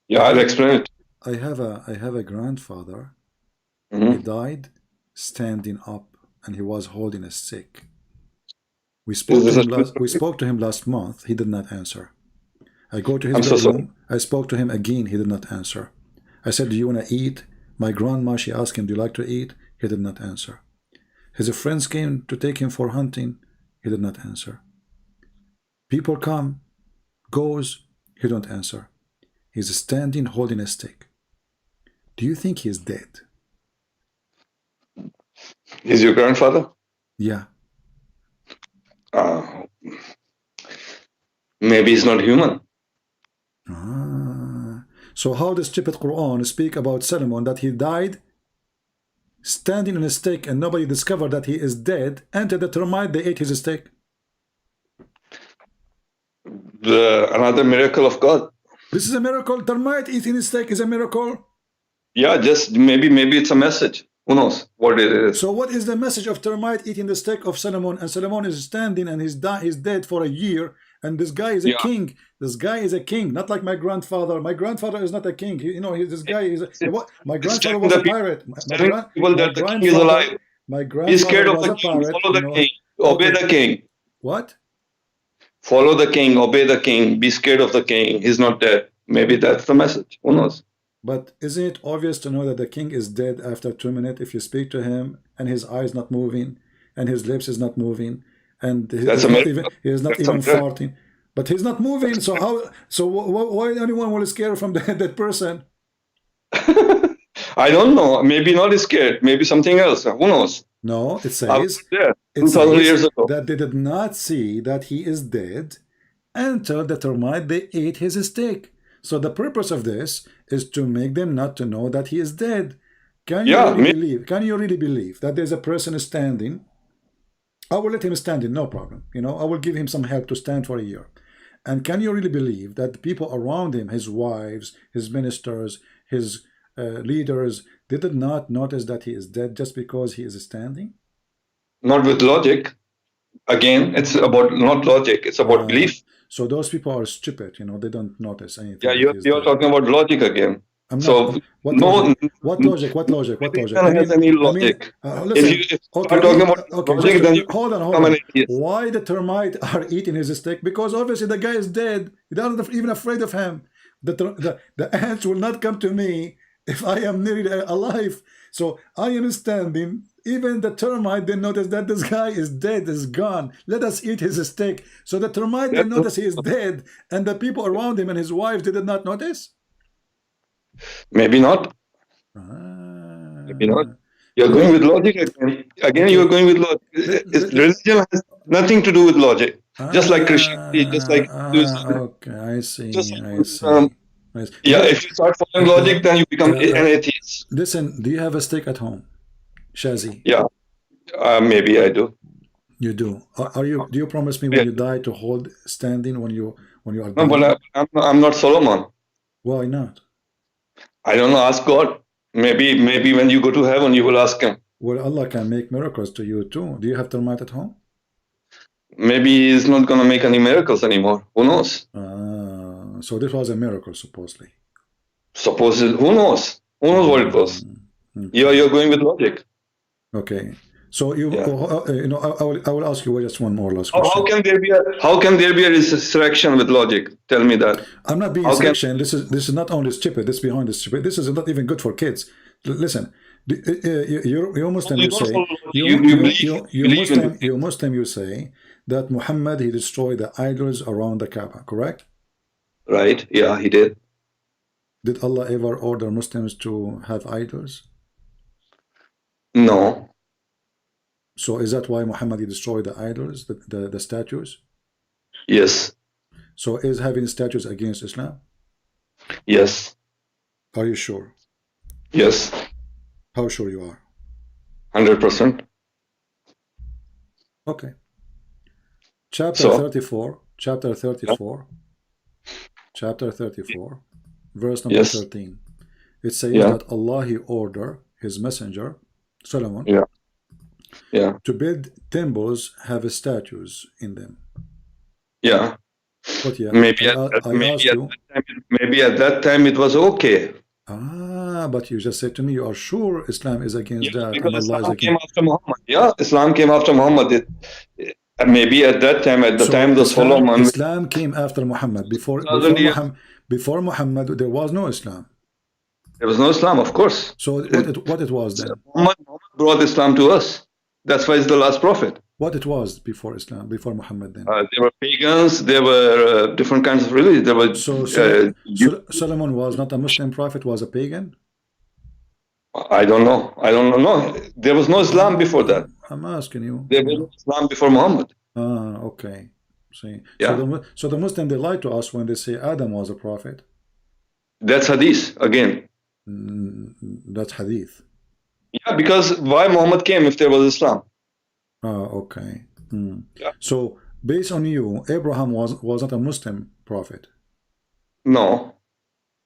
Yeah, I I'll have explain it. I have a grandfather. He Mhm. died standing up and he was holding a stick. We Is spoke to this a him true last we story? spoke to him last month. He did not answer. I go to his I'm so sorry. bedroom. I spoke to him again. He did not answer. I said, "Do you want to eat?" My grandma, she asked him, "Do you like to eat?" He did not answer. His friends came to take him for hunting. He did not answer. People come, goes. He don't answer. He's standing holding a stick. Do you think he's dead? Is your grandfather? Yeah. Uh, maybe he's not human. So how does stupid Quran speak about Solomon that he died standing on a stick and nobody discovered that he is dead? Enter the termite, they ate his stick. Another miracle of God. This is a miracle. Termite eating his steak is a miracle. Yeah, just maybe it's a message. Who knows what it is? So what is the message of termite eating the steak of Solomon? And Solomon is standing and he's dead for a year. And this guy is a Yeah. king. This guy is a king, not like my grandfather. My grandfather is not a king. This guy is my It's grandfather telling was the a pirate. it's telling people My that the king is alive. my Be grandfather scared of was the a king. pirate. Follow the king. Obey Okay. the king. What? Follow the king. Obey the king. Be scared of the king. He's not dead. Maybe that's the message. Who knows? But isn't it obvious to know that the king is dead after 2 minutes if you speak to him and his eyes not moving and his lips is not moving and That's a miracle. he is not That's a even miracle. farting, but he's not moving. So why anyone will scare from that person? I don't know. Maybe not scared. Maybe something else. Who knows? No, it I was says there 2,000 years ago. that they did not see that he is dead until the termite they ate his steak. So the purpose of this is to make them not to know that he is dead. Can you Yeah, really believe? Can you really believe that there's a person standing? I will let him stand in, no problem. I will give him some help to stand for a year. And can you really believe that the people around him, his wives, his ministers, his leaders, they did not notice that he is dead just because he is standing? not with logic. Again, it's about not logic. It's about belief. So those people are stupid. They don't notice anything. Yeah, that he's you're dead. talking about logic again. I'm not. So What no, logic? What logic? What logic? What logic? religion has any logic. Listen. If you Okay. start talking about Okay. logic, then you Hold become on. an atheist. Why the termite are eating his steak? Because obviously the guy is dead. They're not even afraid of him. The ants will not come to me if I am nearly alive. So I am standing. Even the termite, they notice that this guy is dead, is gone. Let us eat his steak. So the termite, they notice he is dead, and the people around him and his wife, they did not notice? Maybe not. Maybe not. You're going with logic again. Again, you're going with logic. Religion has nothing to do with logic. Just like Christianity, just like okay, I see. Yeah, if you start following logic, then you become an atheist. Listen, do you have a stick at home, Shazi? Yeah, maybe I do. You do. Do you promise me when you die to hold standing when you are dying? No, but I'm not Solomon. Why not? I don't know. Ask God. Maybe when you go to heaven, you will ask him. Well, Allah can make miracles to you too. Do you have termite at home? Maybe he's not going to make any miracles anymore. Who knows? So this was a miracle, supposedly. Who knows? Who knows what it was? Okay. You're going with logic. Okay. So I will ask you just one more last question. How can there be a resurrection with logic? Tell me that. I'm not being resurrection. This is not only stupid. This behind is stupid. This is not even good for kids. Listen, you're Muslim. You say you Muslim. You say that Muhammad, he destroyed the idols around the Kaaba. Correct? Right. Yeah, he did. Did Allah ever order Muslims to have idols? No. So is that why Muhammad destroyed the idols, the statues? Yes. So is having statues against Islam? Yes. Are you sure? Yes. How sure you are? 100%. Okay. Chapter So 34, chapter 34, chapter 34, verse number yes, 13. It says yeah, that Allah, He ordered His messenger, Solomon, yeah, yeah, to build temples, have statues in them. yeah. But yeah, Maybe I ask you, maybe at that time it was okay. but you just said to me, you are sure Islam is against Yes, that and because Allah is Islam came against. after Muhammad. Yeah, Islam came after Muhammad. Maybe at that time, at the time So the Solomon, Islam came after Muhammad. 2000 years, Before Muhammad, there was no Islam. there was no Islam, of course. So what it was then? Muhammad brought Islam to us. That's why he's the last prophet. What it was before Islam, before Muhammad then? There were pagans, there were different kinds of religion. There were, Solomon was not a Muslim prophet, was a pagan? I don't know. I don't know. There was no Islam before that. I'm asking you. There was no Islam before Muhammad. Okay. See. Yeah. So the Muslim, they lie to us when they say Adam was a prophet. That's hadith again. That's hadith. Yeah, because why Muhammad came if there was Islam? Okay. Yeah. So based on you, Abraham was not a Muslim prophet. No.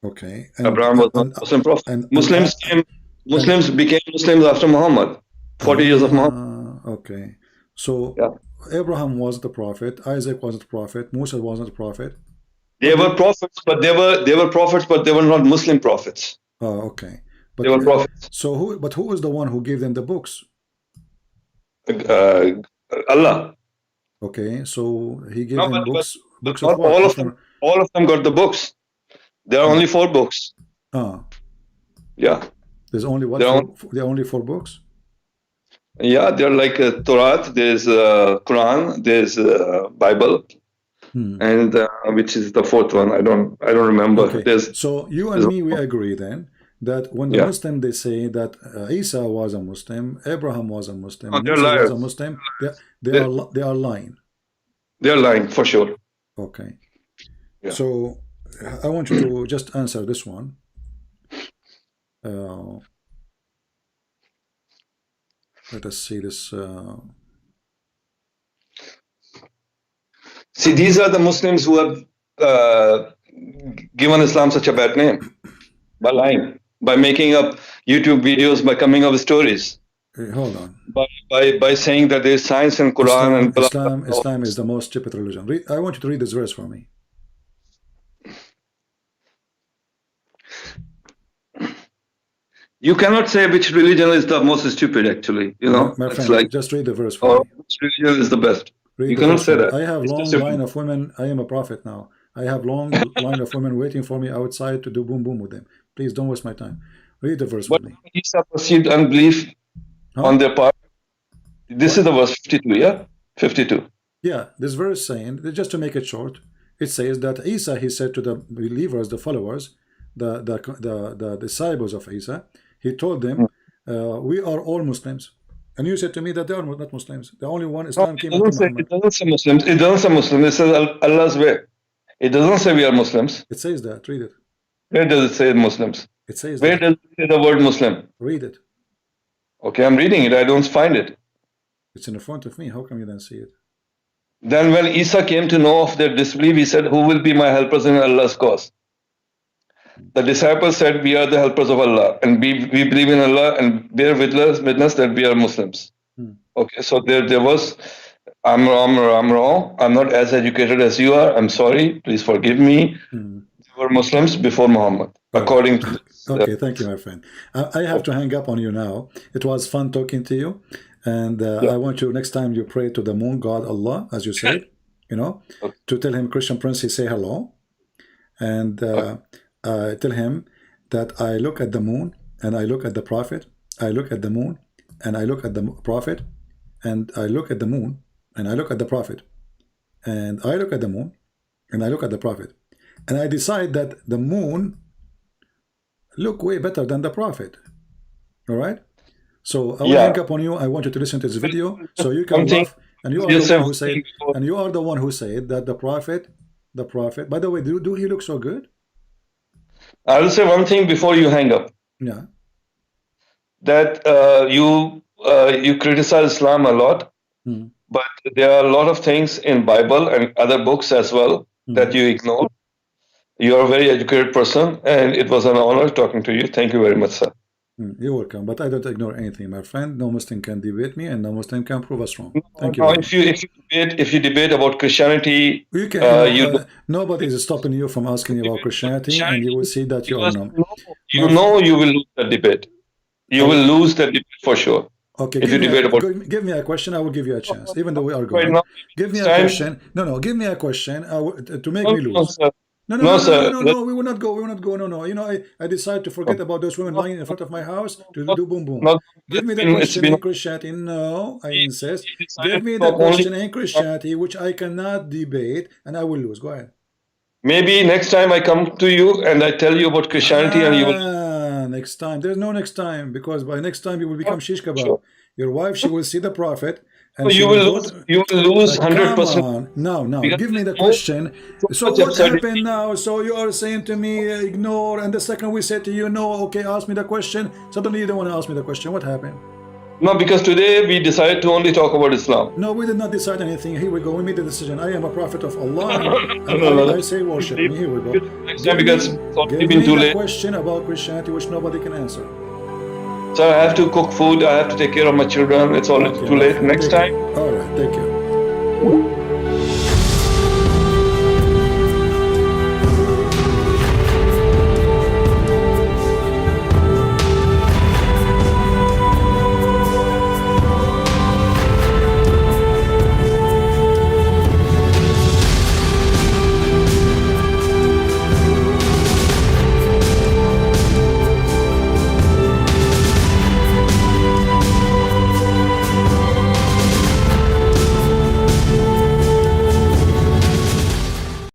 Okay. Abraham was not a Muslim prophet. Muslims became Muslims after Muhammad. 40 years of Muhammad. Okay. So yeah. Abraham was the prophet, Isaac wasn't a prophet, Musa wasn't a prophet. They were prophets, but they were not Muslim prophets. Oh, okay. But they were prophets. So who was the one who gave them the books? Allah. Okay, so he gave them books. Books not of what? All of them got the books. There are only 4 books. Yeah. There's only what? There are only 4 books? Yeah, they're like Torah, there's Quran, there's Bible, and which is the 4th one? I don't remember. Okay. So you and me, we agree then that when the Muslim, they say that Isa was a Muslim, Abraham was a Muslim, Musa was a Muslim, they are lying. They are lying for sure. Okay. Yeah. So I want you to just answer this one. Let us see this. See, these are the Muslims who have given Islam such a bad name by lying, by making up YouTube videos, by coming up with stories. Hey, hold on. By saying that there is science in Quran Islam is the most stupid religion. I want you to read this verse for me. You cannot say which religion is the most stupid, actually. You know, my friend, it's like, just read the verse for me. Which religion is the best? You cannot say that. I have long line of women. I am a prophet now. I have long line of women waiting for me outside to do boom boom with them. Please don't waste my time. Read the verse for me. Isa perceived unbelief on their part. This is the verse 52, yeah? 52. Yeah, this verse saying, just to make it short, it says that Isa, he said to the believers, the followers, the disciples of Isa, he told them, we are all Muslims. And you said to me that they are not Muslims. The only one Islam came after Muhammad. It doesn't say Muslims. It doesn't say Muslims. It says Allah's way. It doesn't say we are Muslims. It says that. Read it. Where does it say Muslims? It says Where does it say the word Muslim? Read it. Okay, I'm reading it. I don't find it. It's in front of me. How come you don't see it? Then when Isa came to know of their disbelief, he said, who will be my helpers in Allah's cause? The disciples said, we are the helpers of Allah, and we believe in Allah and bear witness that we are Muslims. Okay, so there was, I'm wrong. I'm not as educated as you are. I'm sorry. Please forgive me. We were Muslims before Muhammad, according to this. Okay, thank you, my friend. I have to hang up on you now. It was fun talking to you. And I want you, next time you pray to the moon god Allah, as you said, you know, to tell him, Christian Prince, he say hello. And tell him that I look at the moon and I look at the prophet. I look at the moon and I look at the prophet. And I look at the moon and I look at the prophet. And I look at the moon and I look at the prophet. And I decide that the moon look way better than the prophet. All right? So I will hang up on you. I want you to listen to this video so you can laugh. And you are the one who said, and you are the one who said that the prophet. By the way, do he look so good? I will say one thing before you hang up. Yeah. that you criticize Islam a lot, but there are a lot of things in Bible and other books as well that you ignore. You are a very educated person, and it was an honor talking to you. Thank you very much, sir. You're welcome, but I don't ignore anything, my friend. No Muslim can debate me, and no Muslim can prove us wrong. Thank you. Now, if you debate about Christianity, you can. Nobody is stopping you from asking about Christianity, and you will see that you are not. You will lose that debate. You will lose that debate for sure. Okay, give me a question. I will give you a chance, even though we are going. Right, give me a question. No, give me a question to make me lose. No, we will not go. We will not go. No. You know, I decided to forget about those women lying in front of my house to do boom boom. Give me the question in Christianity. No, I insist. Give me the question in Christianity, which I cannot debate, and I will lose. Go ahead. Maybe next time I come to you and I tell you about Christianity, and you will. Next time. There's no next time, because by next time you will become shish kebab. Sure. Your wife, she will see the Prophet. And you will lose 100%. No. Give me the question. So what happened now? So you are saying to me, ignore, and the second we said to you, no, okay, ask me the question. Suddenly you don't want to ask me the question. What happened? No, because today we decided to only talk about Islam. No, we did not decide anything. Here we go. We made the decision. I am a prophet of Allah. And I say worship me. Here we go. Give me a question about Christianity which nobody can answer. Sir, I have to cook food. I have to take care of my children. It's already too late. Next time. All right. Take care.